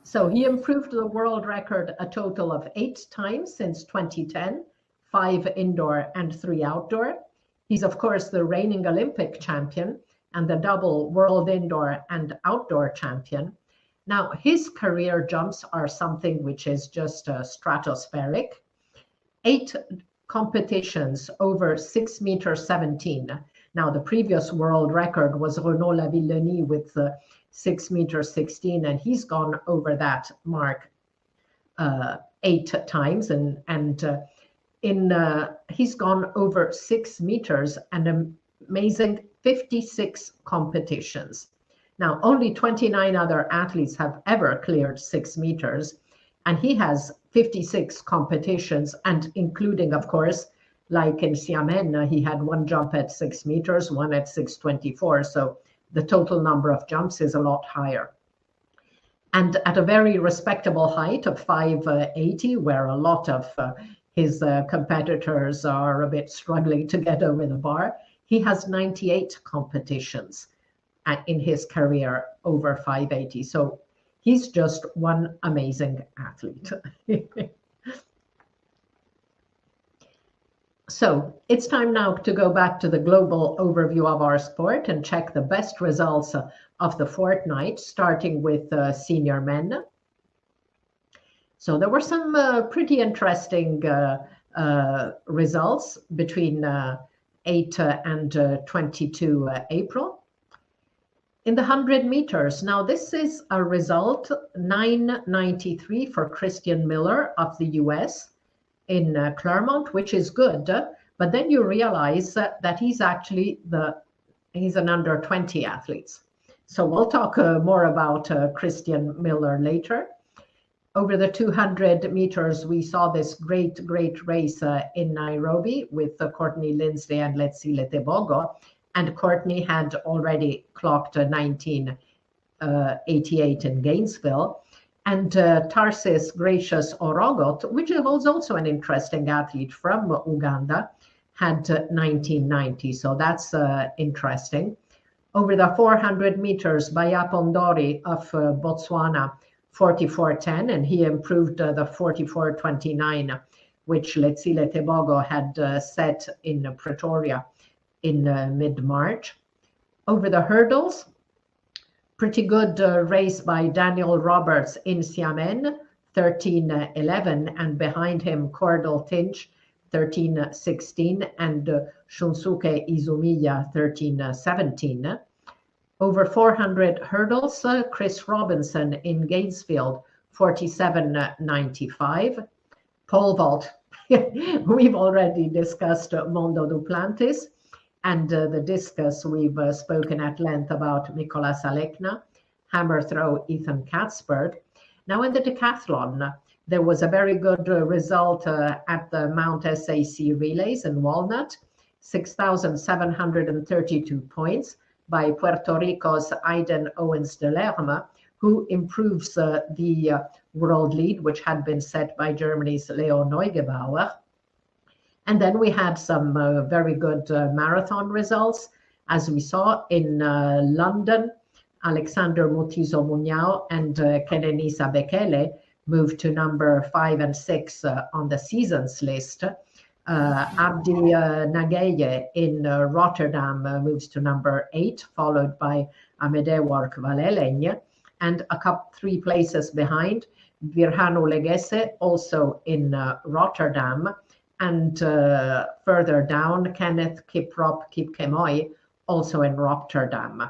So he improved the world record a total of 8 times since 2010, 5 indoor and 3 outdoor. He's, of course, the reigning Olympic champion and the double world indoor and outdoor champion. Now, his career jumps are something which is just stratospheric. 8 competitions over 6 meters 17. Now, the previous world record was Renaud Lavillenie with 6 meters 16, and he's gone over that mark 8 times, and he's gone over 6 meters, an amazing 56 competitions. Now, only 29 other athletes have ever cleared 6 meters, and he has 56 competitions, and including, of course, like in Xiamen, he had 1 jump at 6 meters, 1 at 6:24. So the total number of jumps is a lot higher. And at a very respectable height of 5'80", where a lot of his competitors are a bit struggling to get over the bar, he has 98 competitions in his career over 5'80". So he's just one amazing athlete. So it's time now to go back to the global overview of our sport and check the best results of the fortnight, starting with senior men. So there were some pretty interesting results between 8 and 22 April. In the 100 meters, now this is a result 9:93 for Christian Miller of the US in Clermont, which is good, but then you realize that he's actually he's an under 20 athlete. So we'll talk more about Christian Miller later. Over the 200 meters, we saw this great race in Nairobi with Courtney Lindsay and Letsile Tebogo. And Courtney had already clocked 19:88 in Gainesville. And Tarsis Gracious Orogot, which was also an interesting athlete from Uganda, had 19:90. So that's interesting. Over the 400 meters, Baya Pondori of Botswana, 44:10, and he improved the 44:29, which Letsile Tebogo had set in Pretoria in mid-March. Over the hurdles, pretty good race by Daniel Roberts in Xiamen, 13:11, and behind him Cordell Tinch, 13:16, and Shunsuke Izumiya, 13:17. Over 400 hurdles, Chris Robinson in Gainesfield, 47:95. Pole vault, we've already discussed Mondo Duplantis. And the discus, we've spoken at length about Mikola Salekna. Hammer throw, Ethan Katzberg. Now in the decathlon, there was a very good result at the Mount SAC relays in Walnut, 6,732 points by Puerto Rico's Aiden Owens de Lerma, who improves the world lead, which had been set by Germany's Leo Neugebauer. And then we had some very good marathon results. As we saw in London, Alexander Mutizo Muñao and Kenenisa Bekele moved to number 5 and 6 on the seasons list. Abdi Nageye in Rotterdam moves to number 8, followed by Amede Work Valelegne. And 3 places behind, Virhanu Legesse, also in Rotterdam. And further down, Kenneth Kiprop Kipkemoy, also in Rotterdam.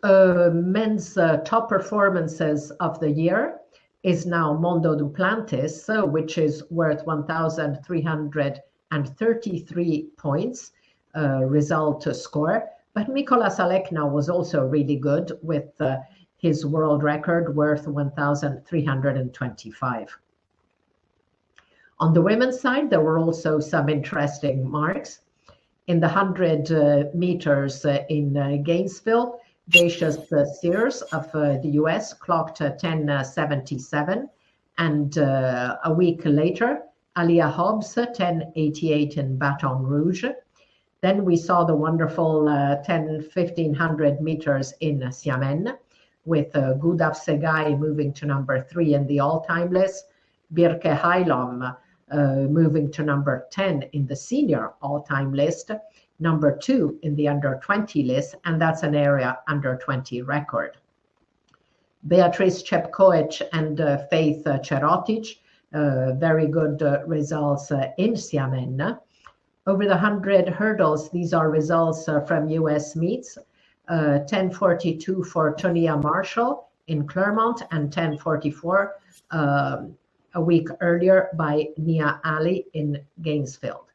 Men's top performances of the year is now Mondo Duplantis, which is worth 1,333 points result to score. But Mikola Salekna was also really good with his world record worth 1,325. On the women's side, there were also some interesting marks. In the 100 meters in Gainesville, Dacius Sears of the US clocked 10:77. And a week later, Alia Hobbs, 10:88 in Baton Rouge. Then we saw the wonderful 1500 meters in Xiamen, with Gudav Segai moving to number 3 in the all-time list, Birke Hailom moving to number 10 in the senior all-time list, number 2 in the under 20 list, and that's an area under 20 record. Beatrice Chepkoech and Faith Cerotic, very good results in Xiamen. Over the 100 hurdles, these are results from US meets. 10:42 for Tonia Marshall in Clermont, and 10:44 a week earlier by Nia Ali in Gainesville.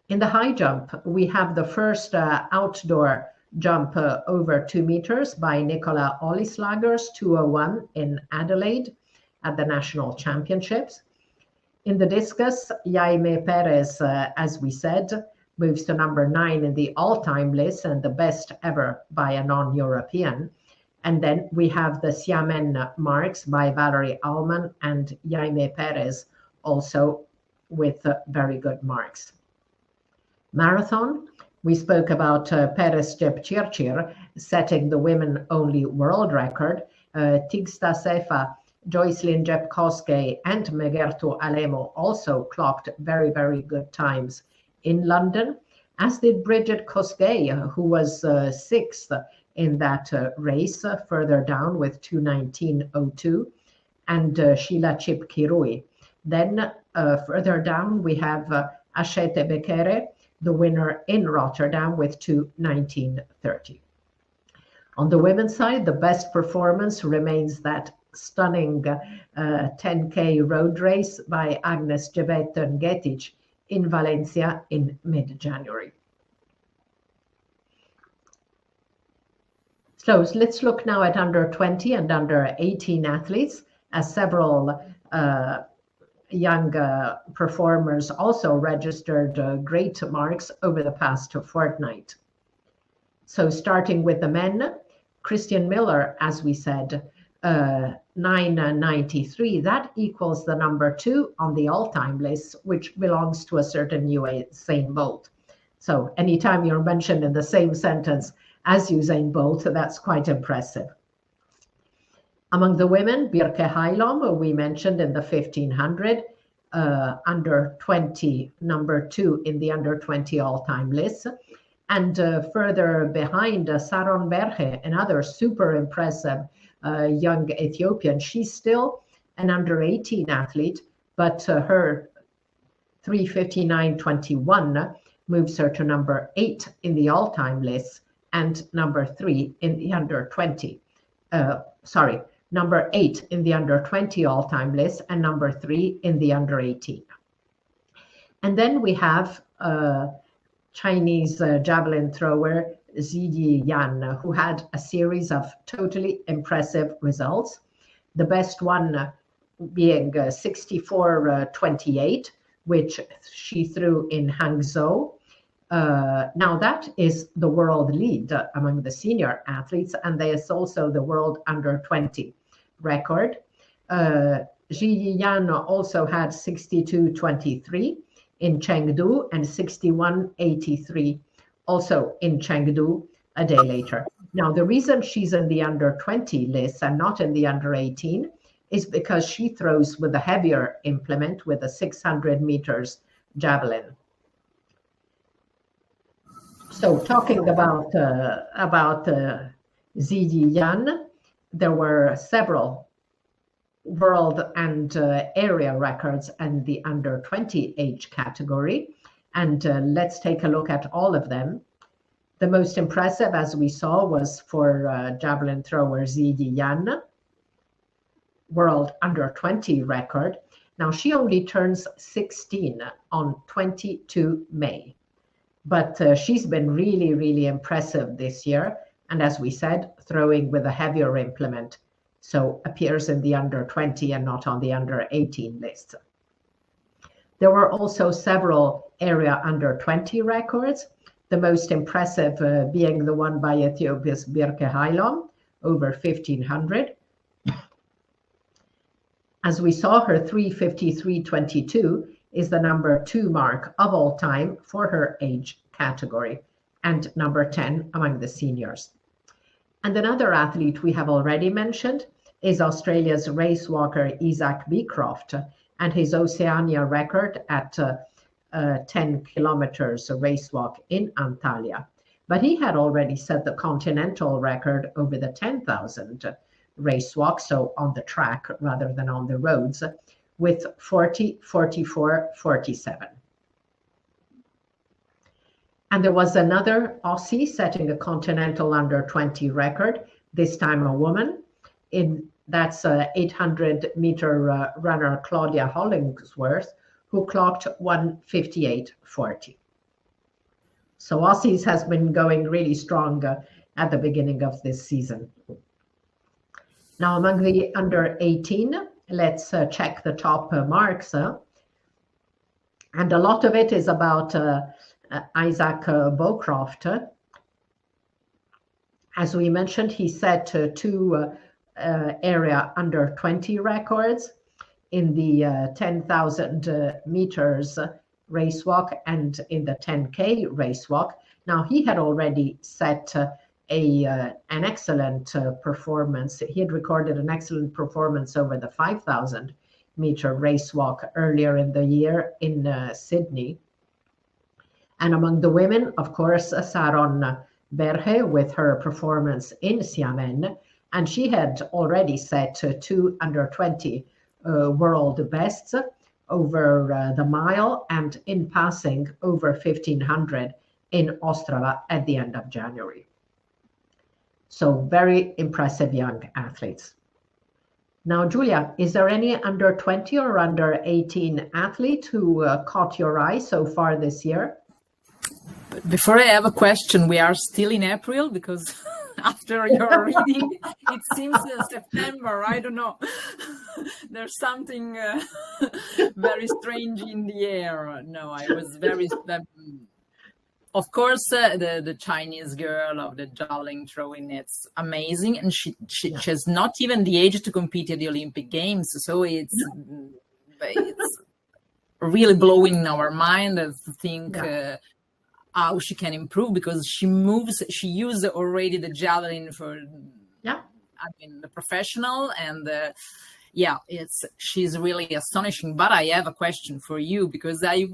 In the high jump, we have the first outdoor jump over 2 meters by Nicola Ollislagers, 2:01 in Adelaide at the National Championships. In the discus, Jaime Perez, as we said, moves to number 9 in the all-time list and the best ever by a non-European. And then we have the Xiamen marks by Valerie Allman and Jaime Perez, also with very good marks. Marathon, we spoke about Perez Jepchirchir setting the women-only world record. Tigsta Sefa, Joycelyn Jepkoski, and Megertu Alemo also clocked very, very good times in London, as did Bridget Kosgei, who was 6th in that race further down with 2:19.02, and Sheila Chipkirui. Then further down we have Ashete Bekere, the winner in Rotterdam with 2:19.30. On the women's side, the best performance remains that stunning 10K road race by Agnes Jebeten-Getic in Valencia in mid-January. So let's look now at under 20 and under 18 athletes, as several young performers also registered great marks over the past fortnight. So starting with the men, Christian Miller, as we said, 9:93. That equals the number 2 on the all-time list, which belongs to a certain Usain Bolt. So anytime you're mentioned in the same sentence as Usain Bolt, that's quite impressive. Among the women, Birke Heilom, we mentioned in the 1500, under 20, number 2 in the under 20 all-time list. And further behind, Saron Berhe, another super impressive young Ethiopian. She's still an under 18 athlete, but her 3:59.21 moves her to number 8 in the all-time list and number 3 in the under 20. Number 8 in the under 20 all-time list and number 3 in the under 18. And then we have Chinese javelin thrower Ziyi Yan, who had a series of totally impressive results. The best one being 64.28, which she threw in Hangzhou. Now that is the world lead among the senior athletes, and there's also the world under 20 record. Ziyi Yan also had 62.23 in Chengdu and 61.83 also in Chengdu a day later. Now, the reason she's in the under 20 list and not in the under 18 is because she throws with a heavier implement with a 600 meters javelin. So talking about Ziyi Yan, there were several world and area records in the under 20 age category. And let's take a look at all of them. The most impressive, as we saw, was for javelin thrower Ziyi Yan, world under 20 record. Now, she only turns 16 on 22 May. But she's been really, really impressive this year. And as we said, throwing with a heavier implement. So appears in the under 20 and not on the under 18 list. There were also several area under 20 records, the most impressive being the one by Ethiopia's Birke Heilom, over 1500. As we saw, her 3:53.22 is the number 2 mark of all time for her age category and number 10 among the seniors. And another athlete we have already mentioned is Australia's race walker Isaac Beecroft, and his Oceania record at 10 kilometers race walk in Antalya. But he had already set the continental record over the 10,000 race walk, so on the track rather than on the roads, with 40, 44, 47. And there was another Aussie setting a continental under 20 record, this time a woman. That's 800-meter runner Claudia Hollingsworth, who clocked 1:58.40. So Aussies has been going really strong at the beginning of this season. Now among the under 18, let's check the top marks. And a lot of it is about Isaac Bowcroft. As we mentioned, he set two area under 20 records in the 10,000 meters race walk and in the 10K race walk. Now he had already set an excellent performance. He had recorded an excellent performance over the 5,000 meter race walk earlier in the year in Sydney. And among the women, of course, Saron Berhe with her performance in Xiamen, and she had already set two under 20 world bests over the mile and in passing over 1,500 in Ostrava at the end of January. So very impressive young athletes. Now, Giulia, is there any under 20 or under 18 athlete who caught your eye so far this year? Before I have a question, we are still in April because after your reading, it seems September. I don't know. There's something very strange in the air. No, I was very... Of course, the Chinese girl of the javelin throwing, it's amazing. And she has not even the age to compete at the Olympic Games. So it's really blowing our mind to think... how she can improve, because she used already the javelin for the professional, and she's really astonishing. But I have a question for you, because I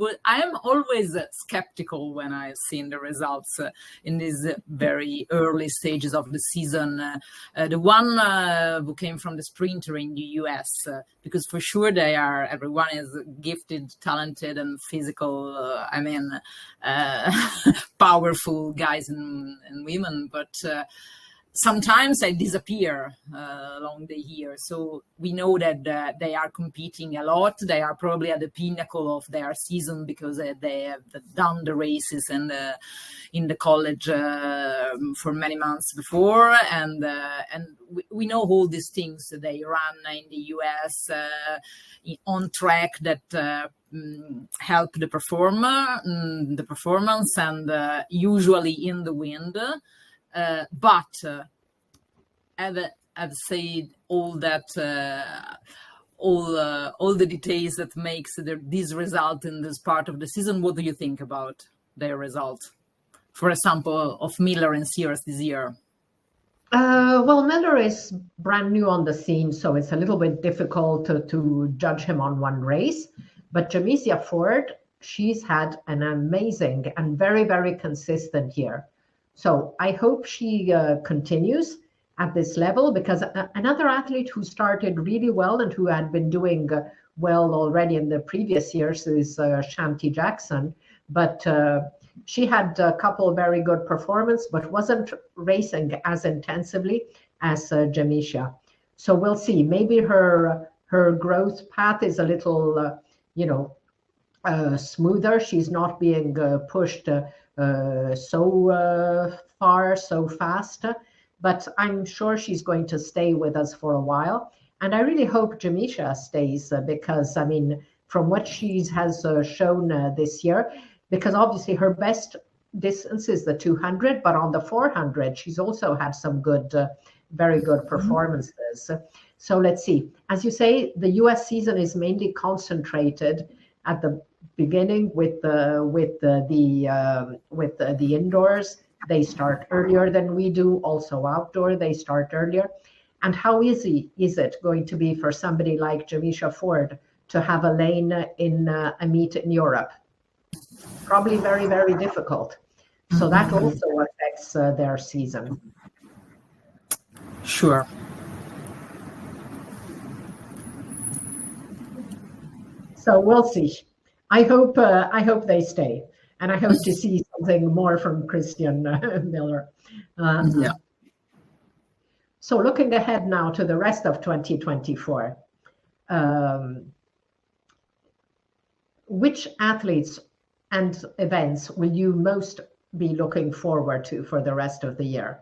am always skeptical when I've seen the results in these very early stages of the season. The one who came from the sprinter in the US, because for sure everyone is gifted, talented, and physical. Powerful guys and women, but sometimes they disappear along the year. So we know that they are competing a lot. They are probably at the pinnacle of their season because they have done the races and in the college for many months before. And we know all these things. They run in the US on track that help the performance, and usually in the wind. But I've said all that, all the details that makes this result in this part of the season. What do you think about their result? For example, of Miller and Sears this year. Well, Miller is brand new on the scene, so it's a little bit difficult to judge him on one race. But Jamesia Ford, she's had an amazing and very, very consistent year. So I hope she continues at this level, because another athlete who started really well and who had been doing well already in the previous years is Shanti Jackson. But she had a couple of very good performances, but wasn't racing as intensively as Jamesia. So we'll see. Maybe her growth path is a little, smoother. She's not being pushed so far, so fast. But I'm sure she's going to stay with us for a while. And I really hope Jamesia stays because, from what she has shown this year, because obviously her best distance is the 200, but on the 400, she's also had some good, very good performances. So let's see. As you say, the US season is mainly concentrated at the beginning with the indoors. They start earlier than we do. Also outdoor, they start earlier. And how easy is it going to be for somebody like Jamesia Ford to have a lane in a meet in Europe? probably very, very difficult. So that also affects their season. Sure. So we'll see. I hope they stay, and I hope to see something more from Christian Miller. Yeah. So looking ahead now to the rest of 2024, which athletes and events will you most be looking forward to for the rest of the year?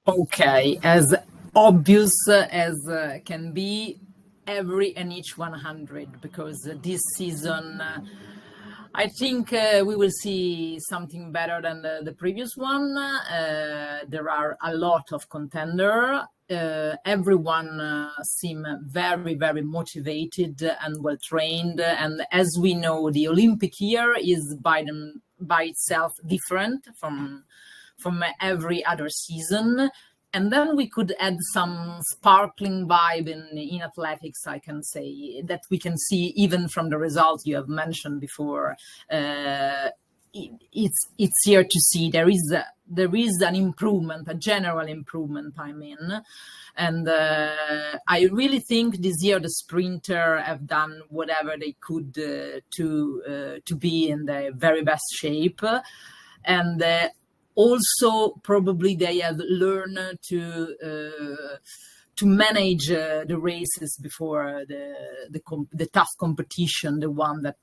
Okay, as obvious as can be, every and each 100, because this season I think we will see something better than the previous one. There are a lot of contenders. Everyone seem very, very motivated and well trained. And as we know, the Olympic year is by itself different from every other season. And then we could add some sparkling vibe in athletics, I can say, that we can see even from the results you have mentioned before. It's here to see. There is an improvement, a general improvement, I mean. And I really think this year the sprinter have done whatever they could to be in the very best shape. And also, probably they have learned to manage the races before the tough competition, the one that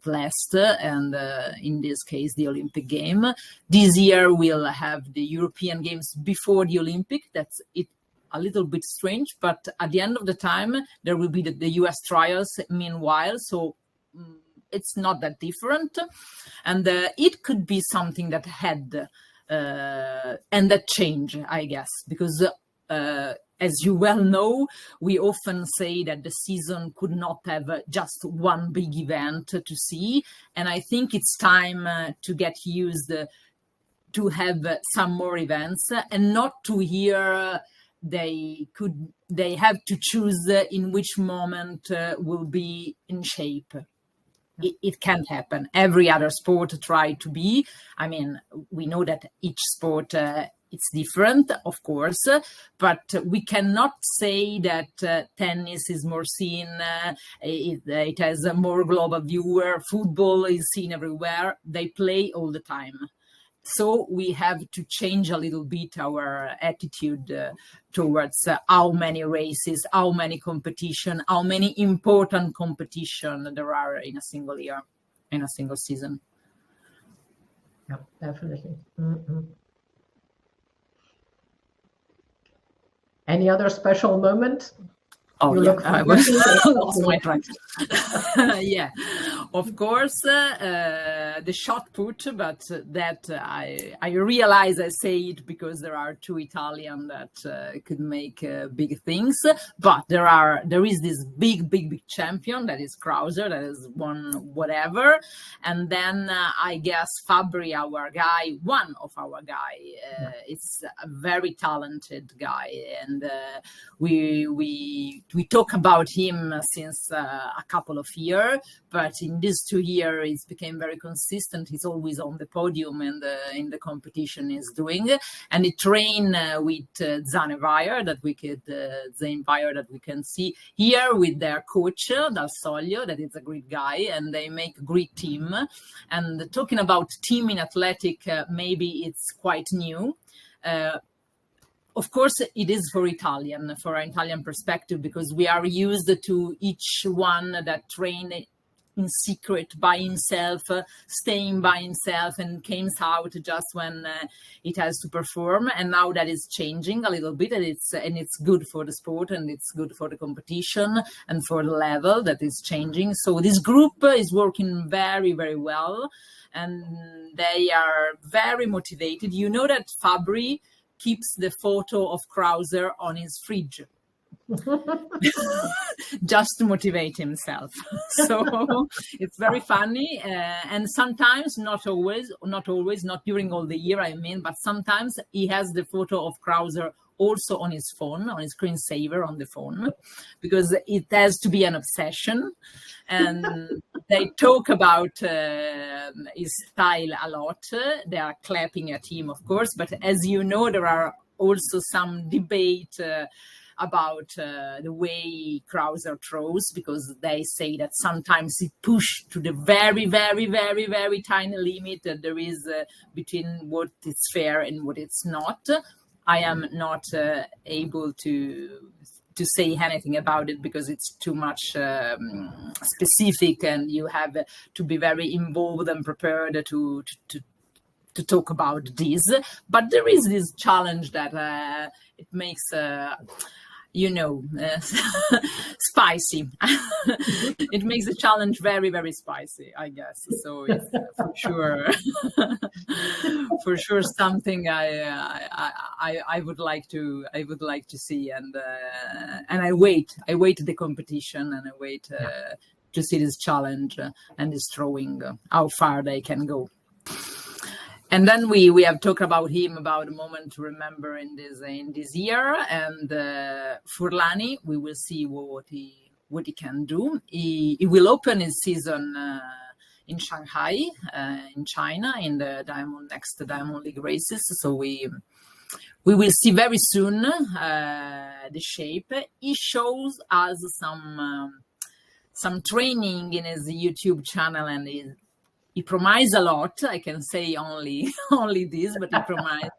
lasts, and in this case, the Olympic game. This year we'll have the European Games before the Olympic. That's it. A little bit strange, but at the end of the time, there will be the US trials meanwhile. So it's not that different, and it could be something that had and that change, I guess, because as you well know, we often say that the season could not have just one big event to see, and I think it's time to get used to have some more events and not to hear they have to choose in which moment will be in shape. It can't happen. Every other sport try to be. I mean, we know that each sport it's different, of course, but we cannot say that tennis is more seen. It has a more global viewer. Football is seen everywhere. They play all the time. So we have to change a little bit our attitude towards how many races, how many competition, how many important competition there are in a single year, in a single season. Yeah, definitely. Mm-hmm. Any other special moment? Oh, you yeah, I lost my track. Yeah, of course, the shot put, but that I realize I say it because there are two Italian that could make big things. But there is this big champion that is Krauser that has won whatever, and then I guess Fabri, our guy, one of our guy, is a very talented guy, and we talk about him since a couple of years, but in these 2 years he's became very consistent. He's always on the podium and in the competition he's doing, and he train with Zanevire that we can see here with their coach Dal Soglio, that is a great guy, and they make a great team. And talking about team in athletic, maybe it's quite new. Of course, it is for an Italian perspective, because we are used to each one that train in secret by himself, staying by himself, and comes out just when it has to perform. And now that is changing a little bit, and it's good for the sport, and it's good for the competition, and for the level that is changing. So this group is working very, very well, and they are very motivated. You know that Fabri keeps the photo of Krauser on his fridge just to motivate himself. So it's very funny, and sometimes, not always, not during all the year, I mean, but sometimes he has the photo of Krauser also on his phone, on his screensaver on the phone, because it has to be an obsession. And they talk about his style a lot. They are clapping at him, of course, but as you know, there are also some debate about the way Krauser throws, because they say that sometimes he pushed to the very, very, very, very tiny limit that there is between what is fair and what it's not. I am not able to say anything about it because it's too much specific, and you have to be very involved and prepared to talk about this. But there is this challenge that it makes spicy. It makes the challenge very, very spicy, I guess. So it's for sure something I would like to see, and I wait the competition, and I wait to see this challenge and this throwing, how far they can go. And then we have talked about him, about a moment to remember in this year. And Furlani, we will see what he can do. He will open his season in Shanghai, in China, in the next Diamond League races. So we will see very soon the shape. He shows us some training in his YouTube channel, and he promised a lot. I can say only this, but he promised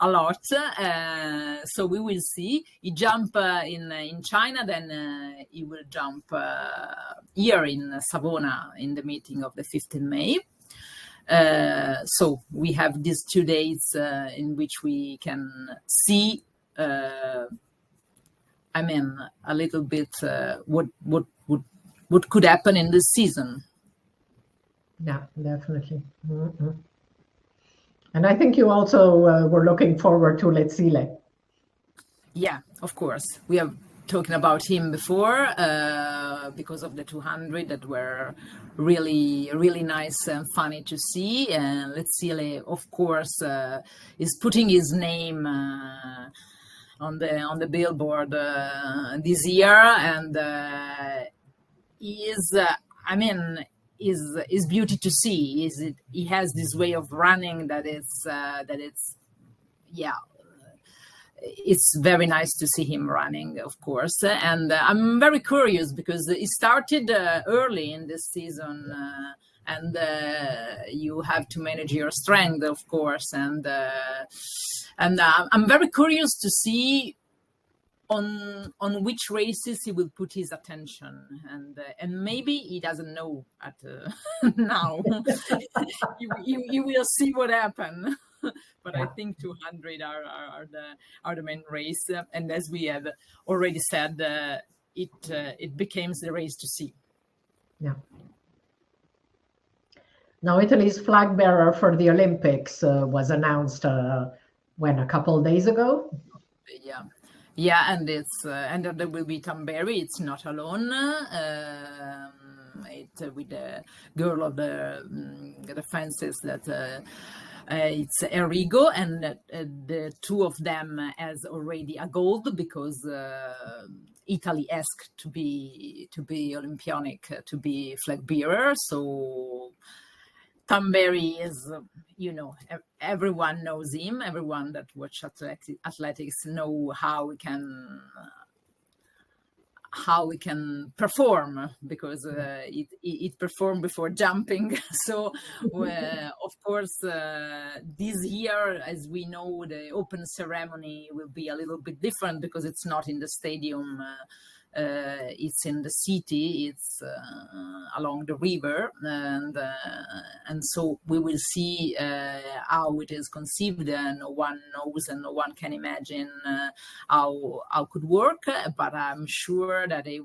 a lot. So we will see. He jump in China, then he will jump here in Savona in the meeting of the 15th May. So we have these 2 days in which we can see, a little bit what could happen in this season. Yeah, definitely. Mm-hmm. And I think you also were looking forward to Letsile. Yeah, of course. We have talking about him before because of the 200 that were really, really nice and funny to see. And Letsile, of course, is putting his name on the billboard this year, and he is, is beauty to see. He has this way of running that it's very nice to see him running, of course. And I'm very curious because he started early in this season, and you have to manage your strength, of course. And I'm very curious to see on which races he will put his attention, and maybe he doesn't know at now. you will see what happens. But I think 200 are the main race, and as we have already said, it becomes the race to see. Yeah. Now Italy's flag bearer for the Olympics was announced a couple of days ago. Yeah, and it's and there will be Tamberi. It's not alone. With the girl of the fences that it's Enrico, and the two of them has already a gold because Italy asked to be Olympionic, to be flag bearer. So Tamberi is, everyone knows him. Everyone that watch athletics know how we can perform, because it performed before jumping. So of course this year, as we know, the open ceremony will be a little bit different because it's not in the stadium. It's in the city, it's along the river, and so we will see how it is conceived, and no one knows and no one can imagine how could work, but I'm sure that it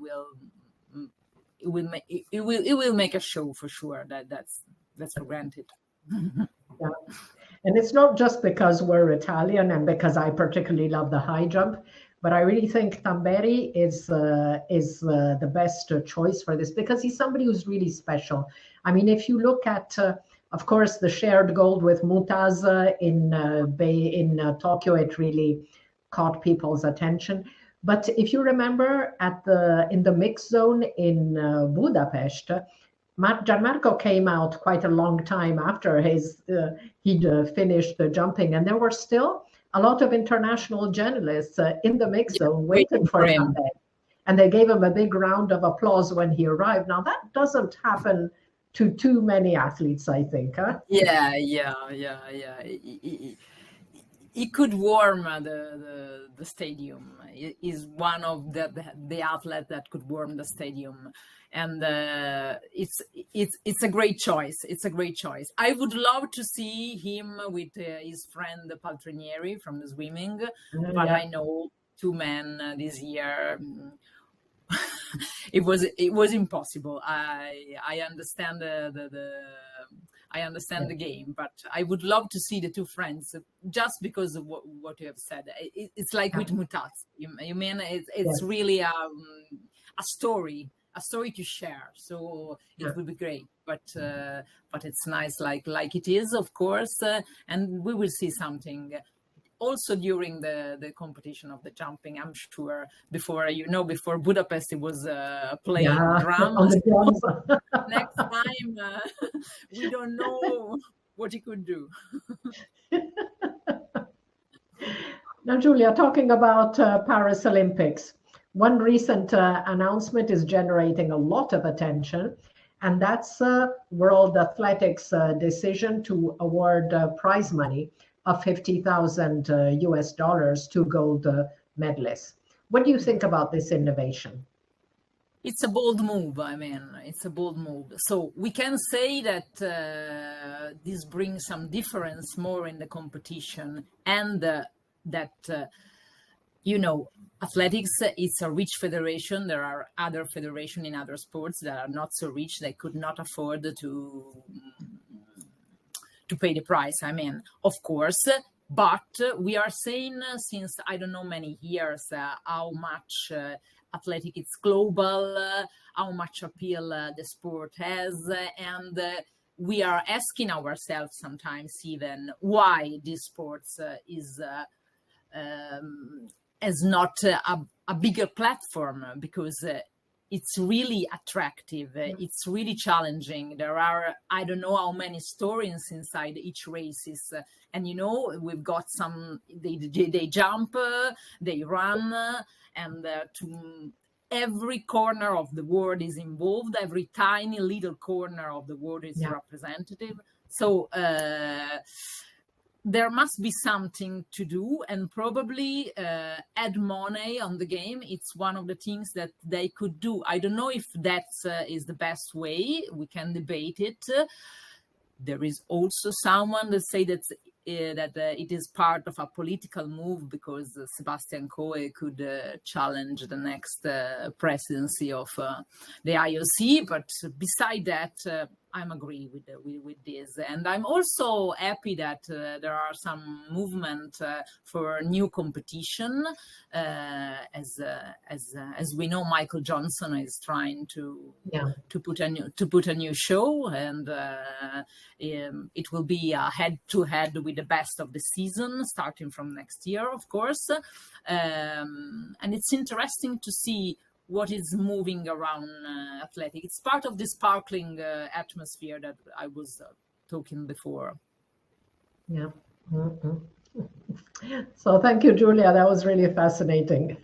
will make a show for sure. That's for granted. Yeah. And it's not just because we're Italian and because I particularly love the high jump, but I really think Tamberi is the best choice for this, because he's somebody who's really special. I mean, if you look at, of course, the shared gold with Mutaz in Tokyo, it really caught people's attention. But if you remember in the mixed zone in Budapest, Gianmarco came out quite a long time after he'd finished the jumping, and there were still a lot of international journalists in the mix zone waiting for him. And they gave him a big round of applause when he arrived. Now, that doesn't happen to too many athletes, I think. Huh? Yeah. He could warm the stadium. He's one of the athletes that could warm the stadium, and it's a great choice. It's a great choice. I would love to see him with his friend Paltrinieri from the swimming, but I know two men this year. It was impossible. I understand I understand the game, but I would love to see the two friends just because of what you have said. It's like with Mutaz. You mean it's really a story to share. So it would be great, but it's nice like it is, of course, and we will see something. Also during the competition of the jumping, I'm sure before Budapest it was playing drums. Next time we don't know what he could do. Now, Giulia, talking about Paris Olympics, one recent announcement is generating a lot of attention, and that's World Athletics' decision to award prize money of $50,000 US to gold medalists. What do you think about this innovation? It's a bold move. I mean, it's a bold move. So we can say that this brings some difference more in the competition, and that athletics is a rich federation. There are other federations in other sports that are not so rich. They could not afford to pay the price. I mean, of course, but we are saying since I don't know many years how much athletic it's global, how much appeal the sport has, and we are asking ourselves sometimes even why this sport has not a bigger platform, because it's really attractive. It's really challenging. There are, I don't know how many stories inside each races. And, we've got some, they jump, they run, and to every corner of the world is involved. Every tiny little corner of the world is representative. So there must be something to do, and probably add money on the game. It's one of the things that they could do. I don't know if that is the best way. We can debate it. There is also someone that say that it is part of a political move, because Sebastian Coe could challenge the next presidency of the IOC. But beside that, I'm agree with this, and I'm also happy that there are some movement for new competition. As we know, Michael Johnson is trying to put a new show, and it will be a head-to-head with the best of the season, starting from next year, of course. And it's interesting to see what is moving around athletics. It's part of the sparkling atmosphere that I was talking before. Yeah. Mm-hmm. So thank you, Giulia. That was really fascinating.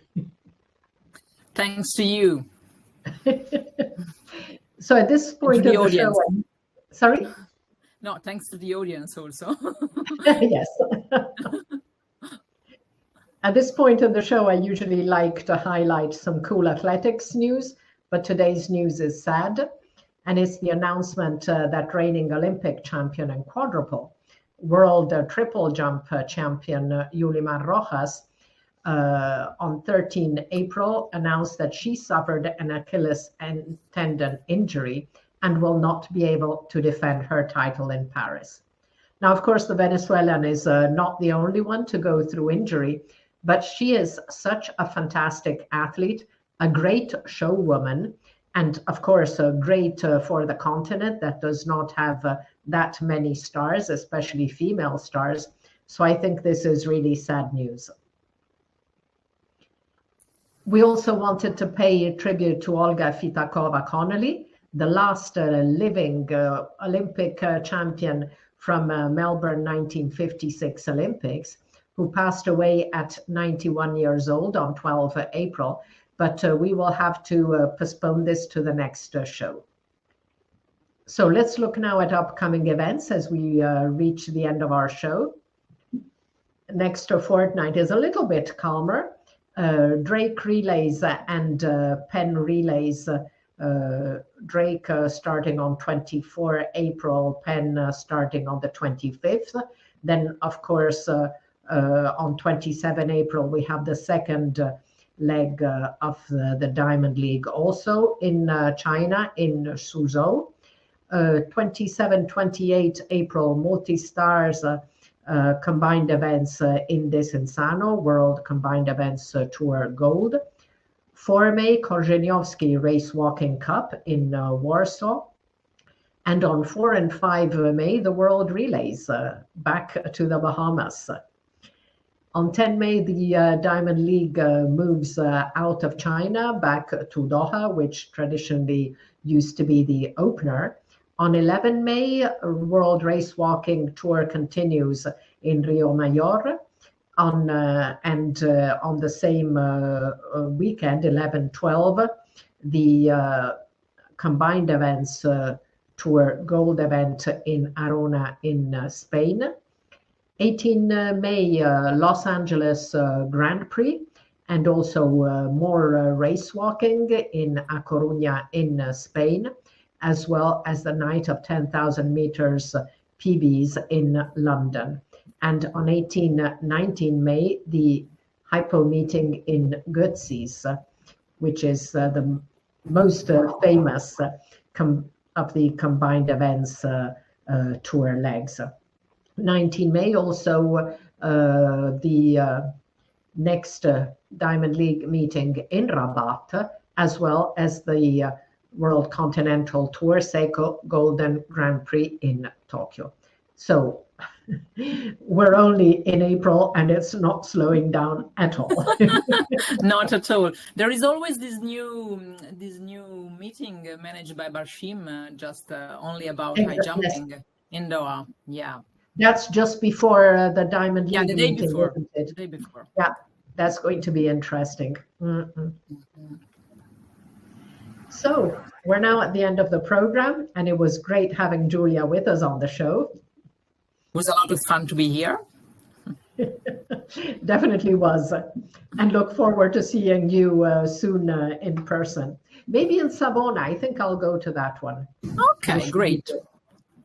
Thanks to you. So at this point of the show, sorry? No, thanks to the audience also. Yes. At this point of the show, I usually like to highlight some cool athletics news, but today's news is sad, and it's the announcement that reigning Olympic champion in quadruple, world triple jump champion Yulimar Rojas, on 13 April announced that she suffered an Achilles tendon injury and will not be able to defend her title in Paris. Now, of course, the Venezuelan is not the only one to go through injury, but she is such a fantastic athlete, a great showwoman, and of course, great for the continent that does not have that many stars, especially female stars. So I think this is really sad news. We also wanted to pay a tribute to Olga Fitakova-Connolly, the last living Olympic champion from Melbourne 1956 Olympics, who passed away at 91 years old on 12 April. But we will have to postpone this to the next show. So let's look now at upcoming events as we reach the end of our show. Next fortnight is a little bit calmer. Drake relays and Penn relays. Drake starting on 24 April, Penn starting on the 25th. Then, of course, on 27 April, we have the second leg of the Diamond League also in China, in Suzhou. 27-28 April, multi-stars combined events in Desenzano, World Combined Events Tour Gold. 4 May, Korzeniowski Race Walking Cup in Warsaw. And on 4 and 5 May, the World Relays back to the Bahamas. On 10 May, the Diamond League moves out of China back to Doha, which traditionally used to be the opener. On 11 May, World Race Walking Tour continues in Rio Mayor. On the same weekend, 11-12, the combined events tour gold event in Arona in Spain. 18 May, Los Angeles Grand Prix, and also more race walking in A Coruña in Spain, as well as the night of 10,000 meters PBs in London. And on 18-19 May, the hypo meeting in Götzis, which is the most famous of the combined events tour legs. 19 May also the next Diamond League meeting in Rabat, as well as the World Continental Tour Seiko Golden Grand Prix in Tokyo. So we're only in April and it's not slowing down at all. Not at all. There is always this new meeting managed by Barshim, just only about high jumping in Doha. Yeah. That's just before the Diamond League the day meeting, before. isn't it? The day before. Yeah, that's going to be interesting. So we're now at the end of the program, and it was great having Giulia with us on the show. It was a lot of fun to be here. Definitely was. And look forward to seeing you soon in person. Maybe in Savona. I think I'll go to that one. Okay, great.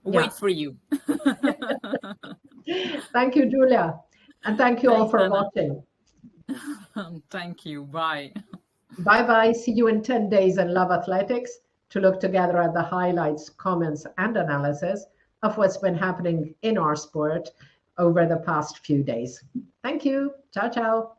Wait for you. Thank you, Giulia. And thank you all for watching. Thank you. Bye. Bye-bye. See you in 10 days in Love Athletics to look together at the highlights, comments, and analysis of what's been happening in our sport over the past few days. Thank you. Ciao, ciao.